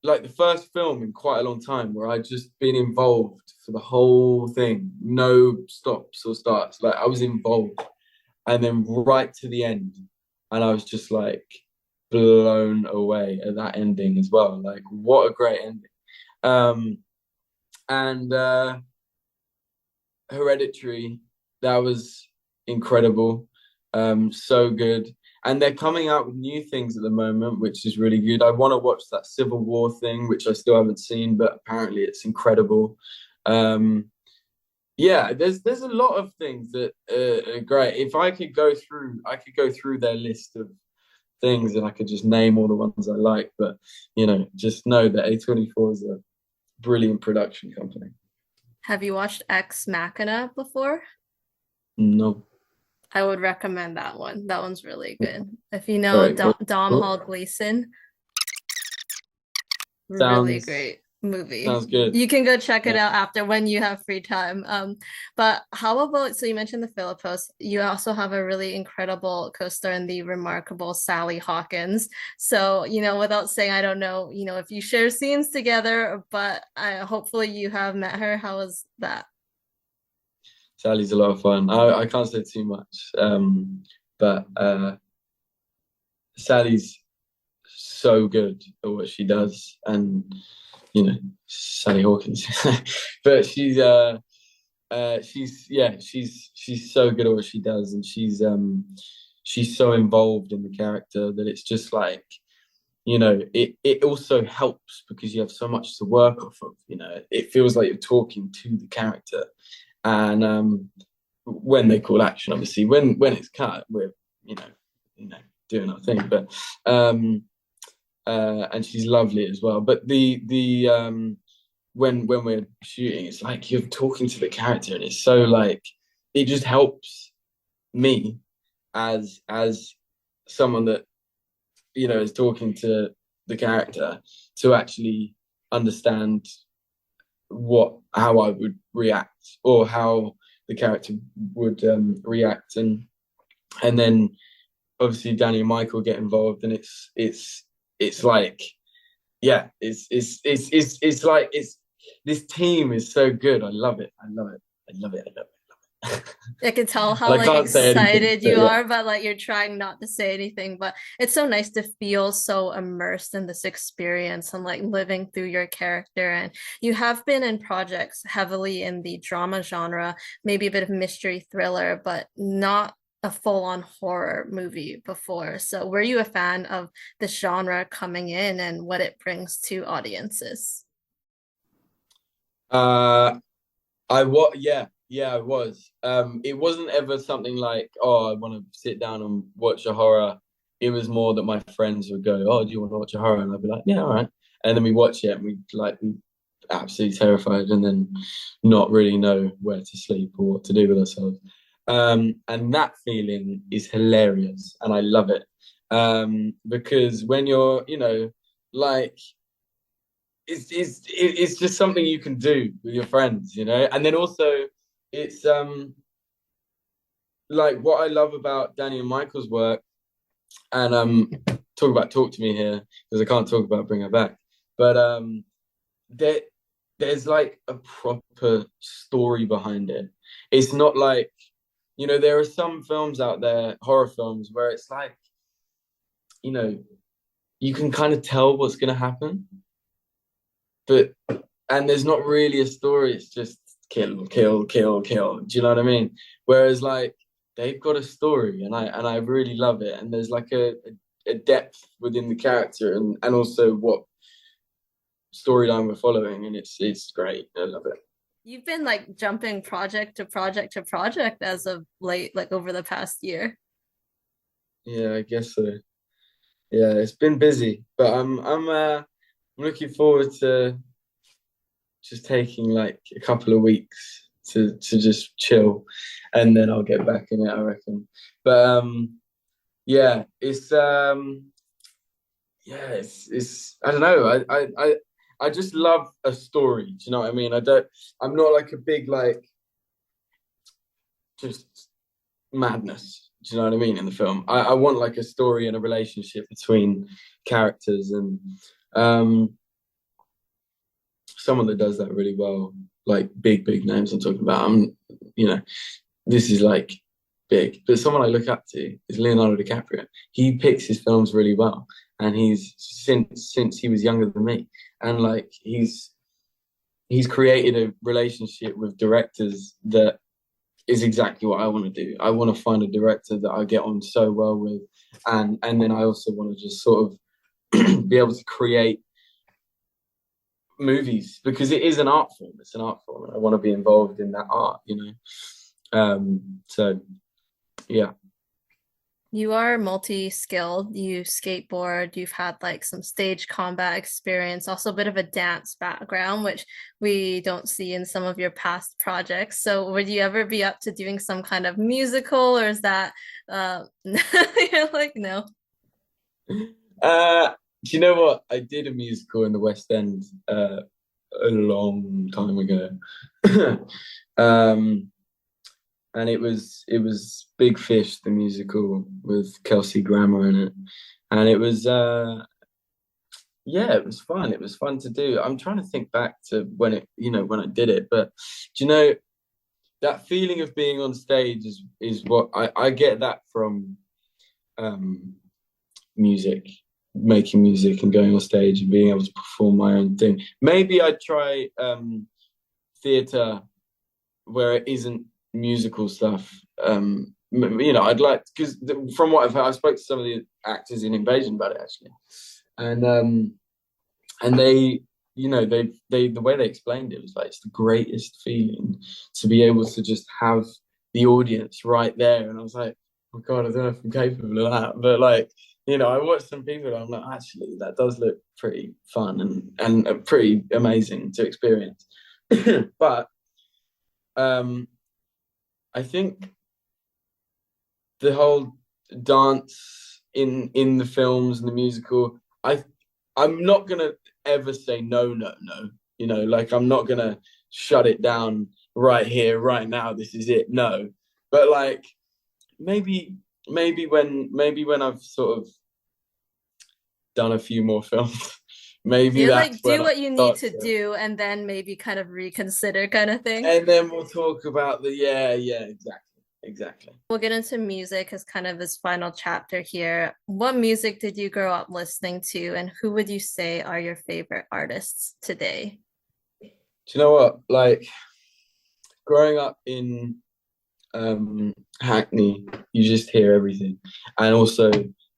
the first film in quite a long time where I'd just been involved for the whole thing, no stops or starts. Like I was involved, and then right to the end, and I was just like blown away at that ending as well. Like what a great ending. And Hereditary, that was incredible. So good. And they're coming out with new things at the moment, which is really good. I want to watch that Civil War thing, which I still haven't seen, but apparently it's incredible. Yeah, there's a lot of things that are great. If I could go through their list of things and I could just name all the ones I like. But just know that A24 is a brilliant production company. Have you watched Ex Machina before? No. I would recommend that one. That one's really good. If you All know right. Dom What Hall Gleason, really sounds great. movie. Sounds good. You can go check it Yeah. out after when you have free time. But how about, so you mentioned the Philippous, you also have a really incredible co-star in the remarkable Sally Hawkins. So, without saying, I don't know, if you share scenes together, but hopefully you have met her. How was that? Sally's a lot of fun. I can't say too much, but Sally's so good at what she does, and Sally Hawkins. But she's so good at what she does, and she's so involved in the character that it's just like, it also helps because you have so much to work off of. It feels like you're talking to the character, and when they call action, obviously, when it's cut, we're doing our thing, but and she's lovely as well. But when we're shooting, it's like you're talking to the character, and it's so like it just helps me as someone that is talking to the character to actually understand how I would react, or how the character would react, and then obviously Danny and Michael get involved, and it's like, yeah, it's like this team is so good. I love it. I love it. I love it. I love it. I can tell how And I like can't say anything, excited but you yeah. are, but like you're trying not to say anything. But it's so nice to feel so immersed in this experience and like living through your character. And you have been in projects heavily in the drama genre, maybe a bit of mystery thriller, but not a full-on horror movie before. So were you a fan of the genre coming in and what it brings to audiences? Yeah, I was. It wasn't ever something like, oh, I want to sit down and watch a horror. It was more that my friends would go, oh, do you want to watch a horror? And I'd be like, yeah, all right. And then we watch it, and we like be absolutely terrified, and then not really know where to sleep or what to do with ourselves. And that feeling is hilarious, and I love it. Because when you're, like it's just something you can do with your friends, and then also it's like what I love about Danny and Michael's work, and talk to me here because I can't talk about Bring Her Back, but there there's like a proper story behind it. It's not like, there are some films out there, horror films, where it's like, you know you can kind of tell what's going to happen, but and there's not really a story. It's just kill, kill, kill, kill. Do you know what I mean? Whereas like they've got a story, and I really love it. And there's like a depth within the character, and also what storyline we're following, and it's great. I love it. You've been like jumping project to project to project as of late, like over the past year. Yeah, I guess so. Yeah, it's been busy, but I'm looking forward to just taking like a couple of weeks to just chill, and then I'll get back in it, I reckon. But yeah, it's I don't know. I just love a story. Do you know what I mean? I'm not like a big like just madness. Do you know what I mean? In the film, I want like a story and a relationship between characters, and um someone that does that really well, like big names I'm talking about. You know, this is like big, but someone I look up to is Leonardo DiCaprio. He picks his films really well, and he's since he was younger than me, and like he's created a relationship with directors that is exactly what I want to do. I want to find a director that I get on so well with, and then I also want to just sort of be able to create movies, because it is an art form. It's an art form, and I want to be involved in that art. So yeah. You are multi-skilled. You skateboard, you've had like some stage combat experience, also a bit of a dance background, which we don't see in some of your past projects. So would you ever be up to doing some kind of musical, or is that you're like, no? Do you know what? I did a musical in the West End a long time ago. And it was Big Fish, the musical, with Kelsey Grammer in it. And it was yeah, it was fun. It was fun to do. I'm trying to think back to when when I did it, but do you know, that feeling of being on stage is what I get that from music, making music and going on stage and being able to perform my own thing. Maybe I'd try theatre where it isn't musical stuff. I'd like, because from what I've heard, I spoke to some of the actors in Invasion about it actually, and they, the way they explained it was like, it's the greatest feeling to be able to just have the audience right there. And I was like, oh God, I don't know if I'm capable of that. But like, I watched some people and I'm like, actually, that does look pretty fun and pretty amazing to experience. But I think the whole dance in the films and the musical, I'm not gonna ever say no. Like, I'm not gonna shut it down right here, right now. This is it. No, but like maybe when I've sort of done a few more films, maybe that's like do when what you need to do, and then maybe kind of reconsider, kind of thing. And then we'll talk about exactly. We'll get into music as kind of this final chapter here. What music did you grow up listening to, and who would you say are your favorite artists today? Do you know what? Like, growing up in Hackney, you just hear everything. And also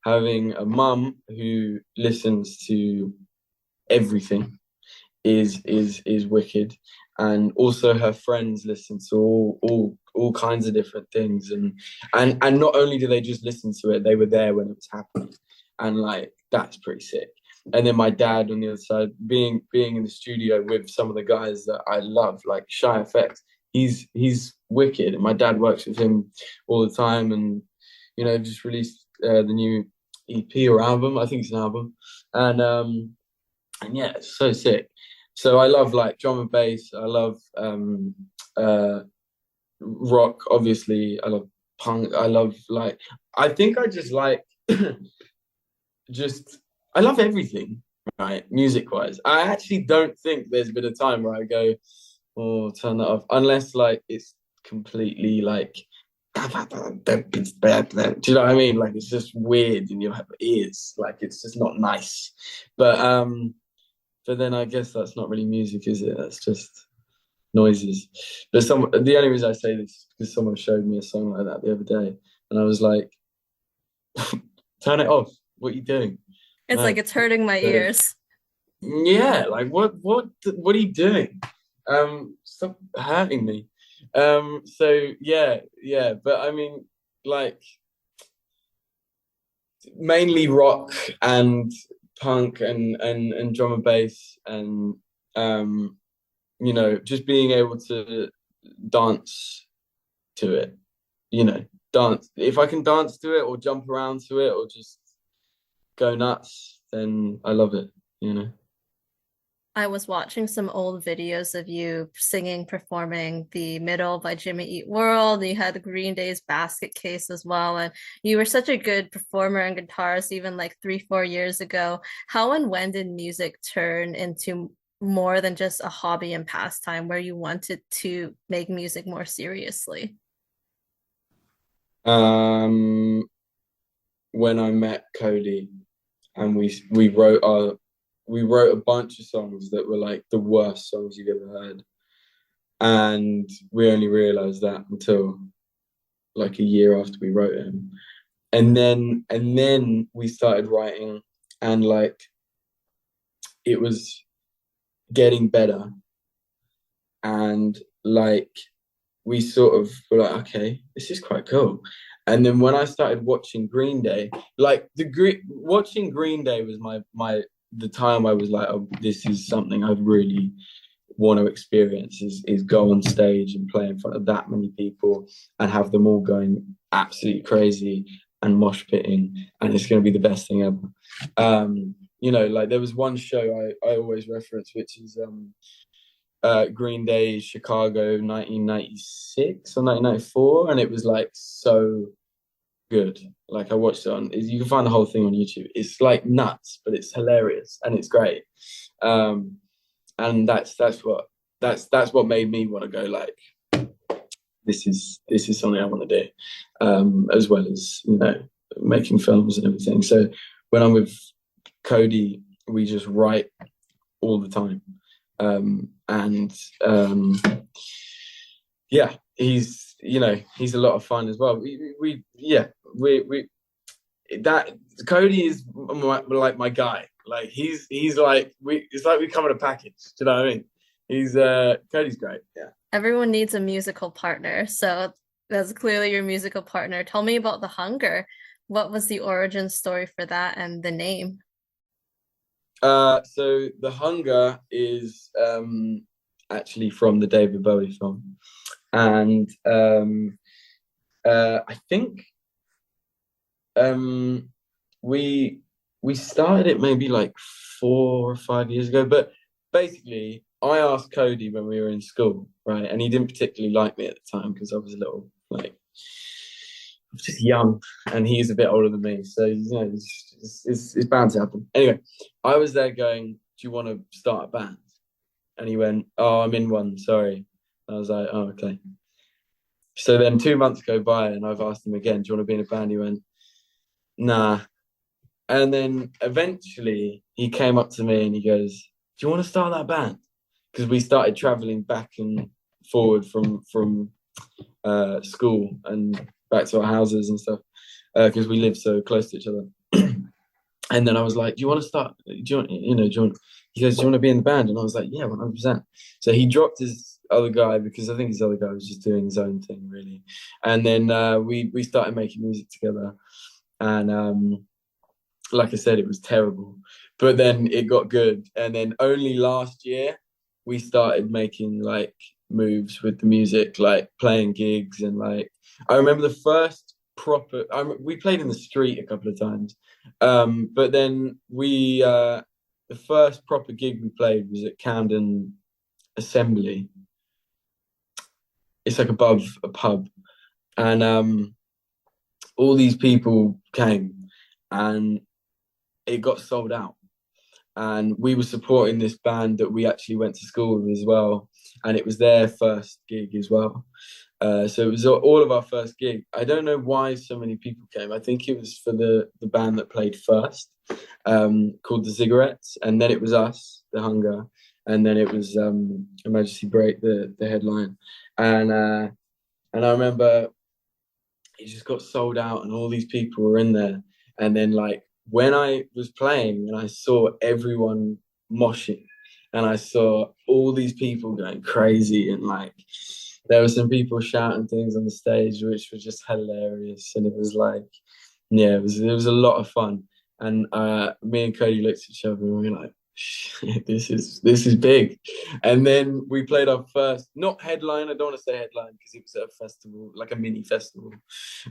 having a mum who listens to everything is wicked. And also her friends listen to all kinds of different things, and not only do they just listen to it, they were there when it was happening, and like, that's pretty sick. And then my dad on the other side, being in the studio with some of the guys that I love, like Shy FX, he's wicked, and my dad works with him all the time, and just released the new EP or album. I think it's an album, and yeah, it's so sick. So I love like drum and bass. I love rock, obviously. I love punk. I love, like, I think I just like I love everything, right? Music wise. I actually don't think there's been a time where I go, oh, turn that off, unless like it's completely like, do you know what I mean? Like, it's just weird in your ears. Like, it's just not nice. But then I guess that's not really music, is it? That's just noises. But the only reason I say this is because someone showed me a song like that the other day, and I was like, turn it off. What are you doing? It's like, it's hurting my ears. Yeah, like, what are you doing? Stop hurting me. So yeah. But I mean, like, mainly rock and punk and drum and bass, and just being able to dance to it, dance. If I can dance to it or jump around to it or just go nuts, then I love it. I was watching some old videos of you singing, performing The Middle by Jimmy Eat World. You had the Green Day's Basket Case as well. And you were such a good performer and guitarist even like 3-4 years ago. How and when did music turn into more than just a hobby and pastime, where you wanted to make music more seriously? When I met Cody, and we wrote a bunch of songs that were like the worst songs you've ever heard. And we only realized that until like a year after we wrote them. And then we started writing, and like, it was getting better. And like, we sort of were like, okay, this is quite cool. And then when I started watching Green Day, like watching Green Day was the time I was like, oh, this is something I really want to experience, is go on stage and play in front of that many people and have them all going absolutely crazy and mosh pitting, and it's going to be the best thing ever. Like, there was one show I always reference, which is Green Day Chicago 1996 or 1994, and it was like so good. Like I watched it on, you can find the whole thing on YouTube. It's like nuts, but it's hilarious and it's great. And that's what made me want to go, like, this is something I want to do, as well as, you know, making films and everything. So when I'm with Cody, we just write all the time. Yeah, he's, you know, he's a lot of fun as well. We that Cody is like my guy. Like he's like, it's like we come in a package. Do you know what I mean? He's Cody's great. Yeah. Everyone needs a musical partner, so that's clearly your musical partner. Tell me about The Hunger. What was the origin story for that and the name? So The Hunger is actually from the David Bowie film, and I think we started it maybe like 4 or 5 years ago. But basically, I asked Cody when we were in school, right, and he didn't particularly like me at the time because I was a little, like, I was just young, and he's a bit older than me, so, you know, it's bound to happen. Anyway, I was there going, "Do you want to start a band?" And he went, "Oh, I'm in one, sorry." And I was like, "Oh, okay." So then 2 months go by, and I've asked him again, "Do you want to be in a band?" He went, "Nah." And then eventually he came up to me and he goes, "Do you want to start that band?" Because we started traveling back and forward from school and back to our houses and stuff, because we live so close to each other. And then I was like, "Do you want to start? Do you want, you know, do you want?" He goes, "Do you want to be in the band?" And I was like, "Yeah, 100%." So he dropped his other guy because I think his other guy was just doing his own thing, really. And then we started making music together, and like I said, it was terrible, but then it got good. And then only last year we started making like moves with the music, like playing gigs. And like, I remember the first proper, we played in the street a couple of times, but then the first proper gig we played was at Camden Assembly. It's like above a pub, and all these people came, and it got sold out. And we were supporting this band that we actually went to school with as well, and it was their first gig as well. So it was all of our first gig. I don't know why so many people came. I think it was for the band that played first, called the Zigarettes, and then it was us, The Hunger, and then it was Emergency Break, the headline. And I remember it just got sold out, and all these people were in there. And then, like, when I was playing and I saw everyone moshing, and I saw all these people going crazy, and like there were some people shouting things on the stage which were just hilarious, and it was like, yeah, it was a lot of fun. And me and Cody looked at each other and we were like, "Shit, this is big." And then we played our first, not headline, I don't want to say headline because it was at a festival, like a mini festival,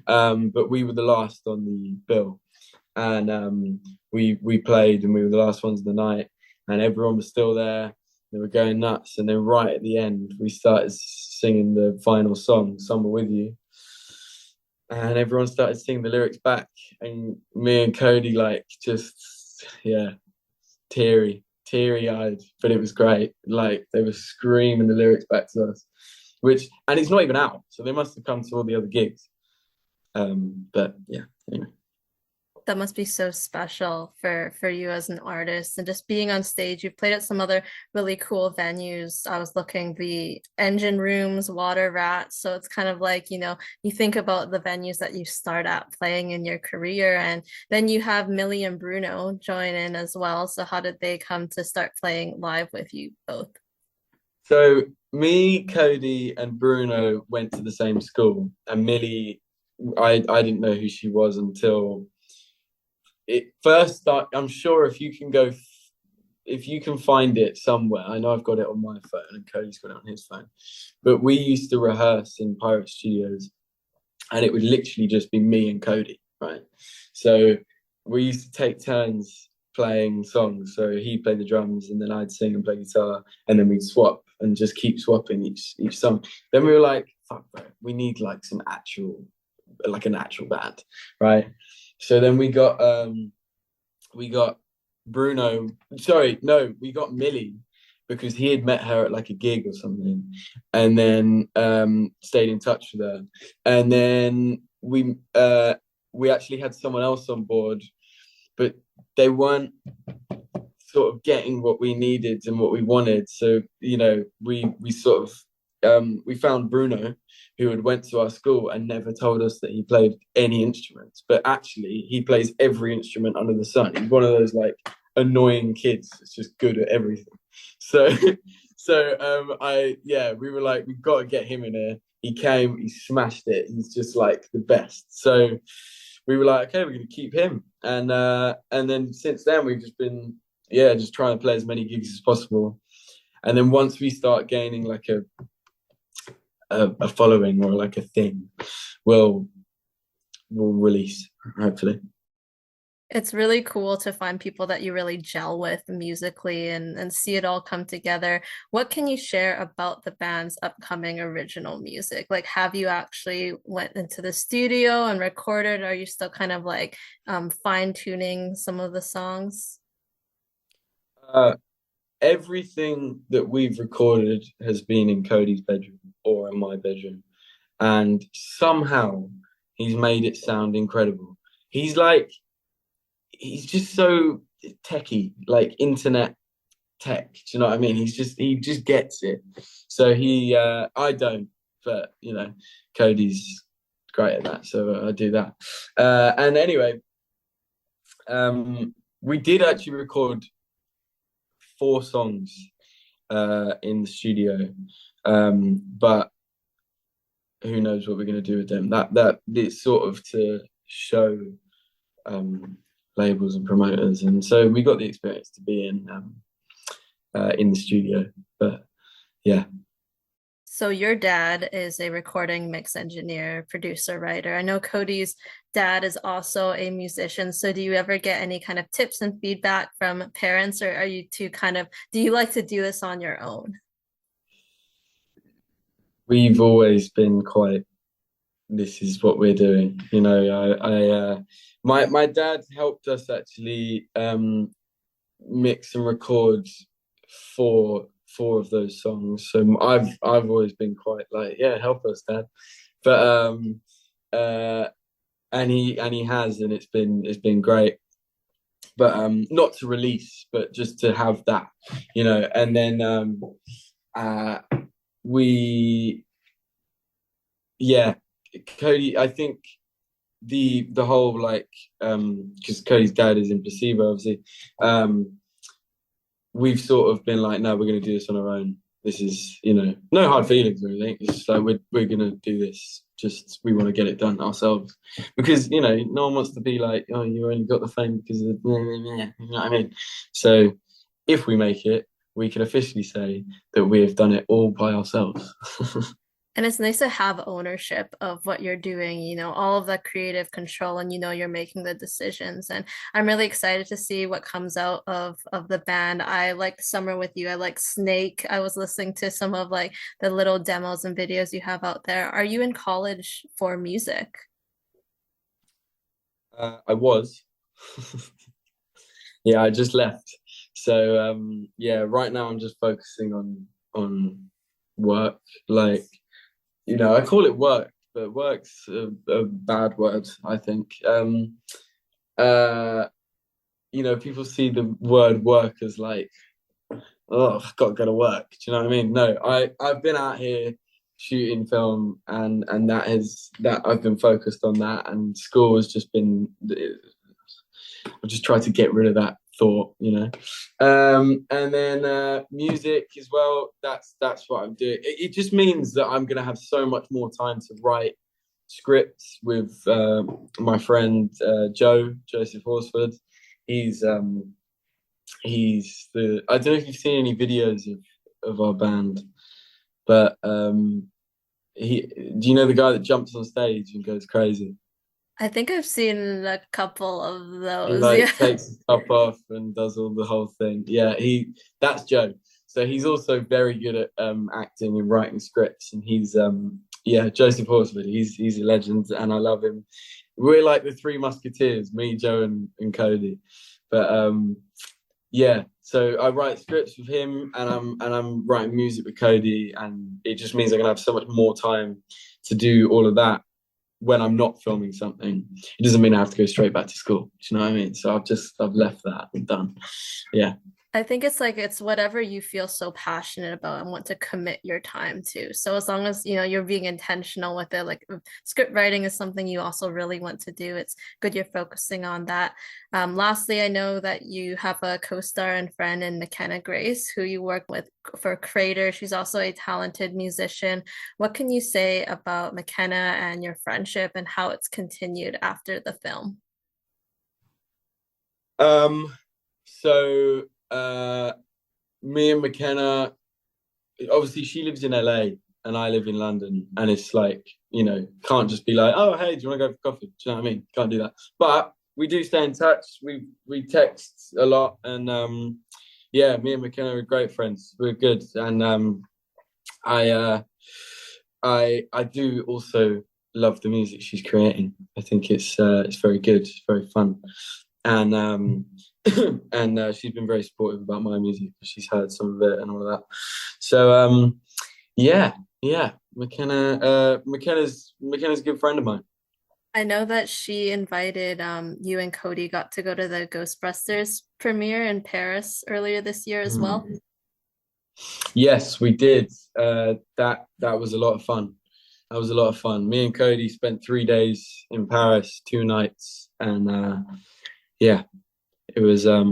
but we were the last on the bill. And we played, and we were the last ones of the night, and everyone was still there. They were going nuts. And then right at the end, we started singing the final song, "Summer With You," and everyone started singing the lyrics back, and me and Cody, like, just, yeah, teary-eyed, but it was great. Like, they were screaming the lyrics back to us, and it's not even out, so they must have come to all the other gigs. But yeah, anyway. That must be so special for you as an artist, and just being on stage. You've played at some other really cool venues. I was looking, the Engine Rooms, Water Rats. So it's kind of like, you know, you think about the venues that you start out playing in your career, and then you have Millie and Bruno join in as well. So how did they come to start playing live with you both? So me, Cody, and Bruno went to the same school, and Millie, I didn't know who she was until it first started. I'm sure if you can find it somewhere, I know I've got it on my phone and Cody's got it on his phone, but we used to rehearse in Pirate Studios, and it would literally just be me and Cody, right? So we used to take turns playing songs. So he'd play the drums, and then I'd sing and play guitar, and then we'd swap. and just keep swapping each song. Then we were like, fuck, bro, we need like an actual band, right? So then we got Bruno. Sorry, no, we got Millie because he had met her at like a gig or something, and then stayed in touch with her. And then we actually had someone else on board, but they weren't sort of getting what we needed and what we wanted. So, you know, we sort of we found Bruno, who had went to our school and never told us that he played any instruments, but actually he plays every instrument under the sun. He's one of those like annoying kids that's just good at everything. So we were like, we've got to get him in here. He came, he smashed it. He's just like the best. So we were like, okay, we're going to keep him. And then since then we've just been, just trying to play as many gigs as possible. And then once we start gaining like a following or like a thing, we'll release, hopefully. It's really cool to find people that you really gel with musically and see it all come together. What can you share about the band's upcoming original music? Like, have you actually went into the studio and recorded? Are you still kind of like fine-tuning some of the songs? Everything that we've recorded has been in Cody's bedroom or in my bedroom, and somehow he's made it sound incredible. He's just so techie, like internet tech. Do you know what I mean? He just gets it. So I don't, but you know, Cody's great at that, so I do that. And anyway, we did actually record 4 songs in the studio, but who knows what we're going to do with them. That it's sort of to show labels and promoters, and so we got the experience to be in the studio. But yeah. So your dad is a recording mix engineer, producer, writer. I know Cody's dad is also a musician. So do you ever get any kind of tips and feedback from parents, or are you two do you like to do this on your own? We've always been quite, this is what we're doing. You know, my dad helped us actually mix and record 4 of those songs. So I've always been quite like, yeah, help us, Dad. But and he has, and it's been great. But not to release, but just to have that, you know. And then Cody, I think the whole like because Cody's dad is in placebo, obviously. We've sort of been like, no, we're going to do this on our own. This is, you know, no hard feelings or anything. It's just like we're going to do this. Just we want to get it done ourselves, because you know no one wants to be like, oh, you only got the fame because of you know what I mean. So if we make it, we can officially say that we have done it all by ourselves. And it's nice to have ownership of what you're doing, you know, all of that creative control, and you know you're making the decisions. And I'm really excited to see what comes out of the band. I like Summer with You. I like Snake. I was listening to some of like the little demos and videos you have out there. Are you in college for music? I was. Yeah, I just left. So right now I'm just focusing on work. Like, you know, I call it work, but work's a bad word, I think. You know, people see the word work as like, oh, I've got to go to work. Do you know what I mean? No, I've been out here shooting film, and that I've been focused on that, and school has just been, I've just tried to get rid of that thought, you know. And then music as well, that's what I'm doing. It just means that I'm gonna have so much more time to write scripts with my friend Joseph Horsford. He's the, I don't know if you've seen any videos of our band, but do you know the guy that jumps on stage and goes crazy? I think I've seen a couple of He those. like Yeah. takes his top off and does all the whole thing. Yeah, that's Joe. So he's also very good at acting and writing scripts, and he's Joseph Horsford. He's a legend, and I love him. We're like the three musketeers, me, Joe, and Cody. But yeah, so I write scripts with him, and I'm writing music with Cody, and it just means I'm gonna have so much more time to do all of that when I'm not filming something. It doesn't mean I have to go straight back to school. Do you know what I mean? So I've left that and done. Yeah. I think it's like it's whatever you feel so passionate about and want to commit your time to. So as long as you're being intentional with it, like script writing is something you also really want to do. It's good you're focusing on that. Lastly, I know that you have a co-star and friend in Mckenna Grace, who you work with for Crater. She's also a talented musician. What can you say about Mckenna and your friendship and how it's continued after the film? So me and Mckenna, obviously she lives in LA and I live in London, and it's like, can't just be like, oh hey, do you want to go for coffee? Do you know what I mean? Can't do that. But we do stay in touch. We text a lot, and me and Mckenna are great friends. We're good. And I do also love the music she's creating. I think it's very good, it's very fun. And and she's been very supportive about my music. She's heard some of it and all of that. So McKenna's a good friend of mine. I know that she invited you and Cody got to go to the Ghostbusters premiere in Paris earlier this year as well. Yes, we did. That was a lot of fun. That was a lot of fun. Me and Cody spent 3 days in Paris, 2 nights, and it was a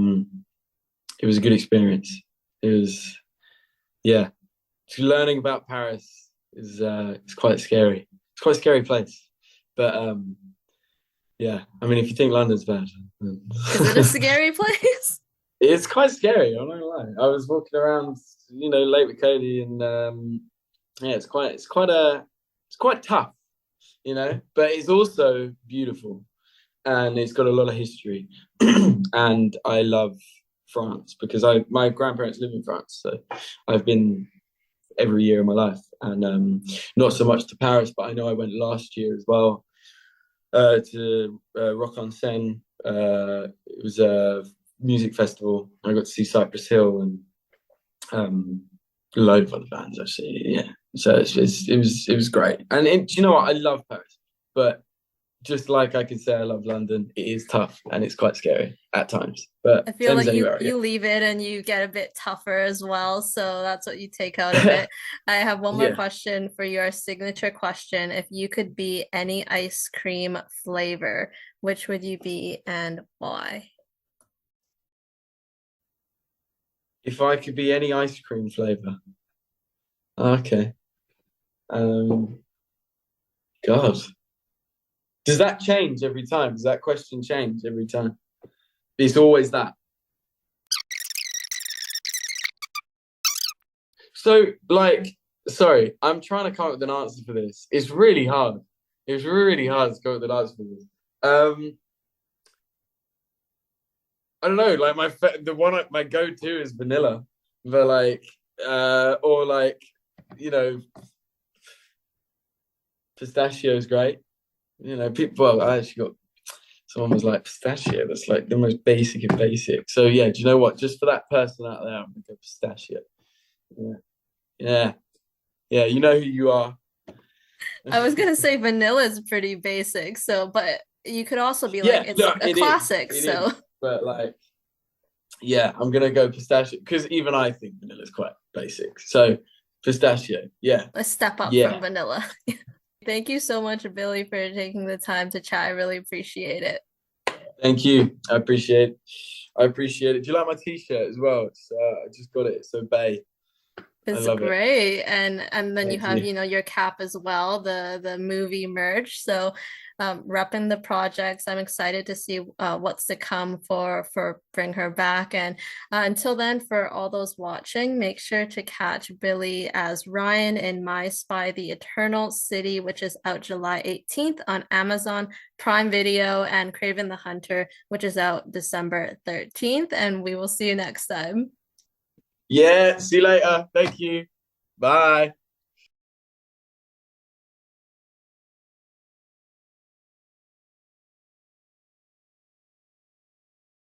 good experience. It was learning about Paris is it's quite scary. It's quite a scary place. But I mean, if you think London's bad, is it a scary place? It's quite scary, I'm not gonna lie. I was walking around, late with Cody, and it's quite tough, but it's also beautiful. And it's got a lot of history. And I love France because my grandparents live in France, so I've been every year of my life. And not so much to Paris, but I know I went last year as well to Rock on Seine. It was a music festival. I got to see Cypress Hill and a load of other bands actually. Yeah, so it was great. And do you know what? I love Paris, but just like I could say I love London, it is tough and it's quite scary at times. But I feel like you leave it and you get a bit tougher as well. So that's what you take out of it. I have one more question for your signature question. If you could be any ice cream flavor, which would you be and why? If I could be any ice cream flavor. Okay. God. Does that change every time? Does that question change every time? It's always that. So, sorry, I'm trying to come up with an answer for this. It's really hard. It's really hard to come up with an answer for this. I don't know. Like my go-to is vanilla, but pistachio is great. People. I actually got someone was like pistachio. That's like the most basic of basic. So yeah, do you know what? Just for that person out there, I'm gonna go pistachio. Yeah. You know who you are. I was gonna say vanilla is pretty basic. So, but you could also be like it's a classic. So, but I'm gonna go pistachio because even I think vanilla is quite basic. So pistachio. Yeah. A step up from vanilla. Thank you so much, Billy, for taking the time to chat. I really appreciate it. Thank you. I appreciate it. Do you like my t-shirt as well? I just got it. It's so Bay. It's great. And then you have, your cap as well, the movie merch. So repping the projects. I'm excited to see what's to come for Bring Her Back. And until then, for all those watching, make sure to catch Billy as Ryan in My Spy, The Eternal City, which is out July 18th on Amazon Prime Video, and Kraven the Hunter, which is out December 13th. And we will see you next time. Yeah, see you later. Thank you. Bye.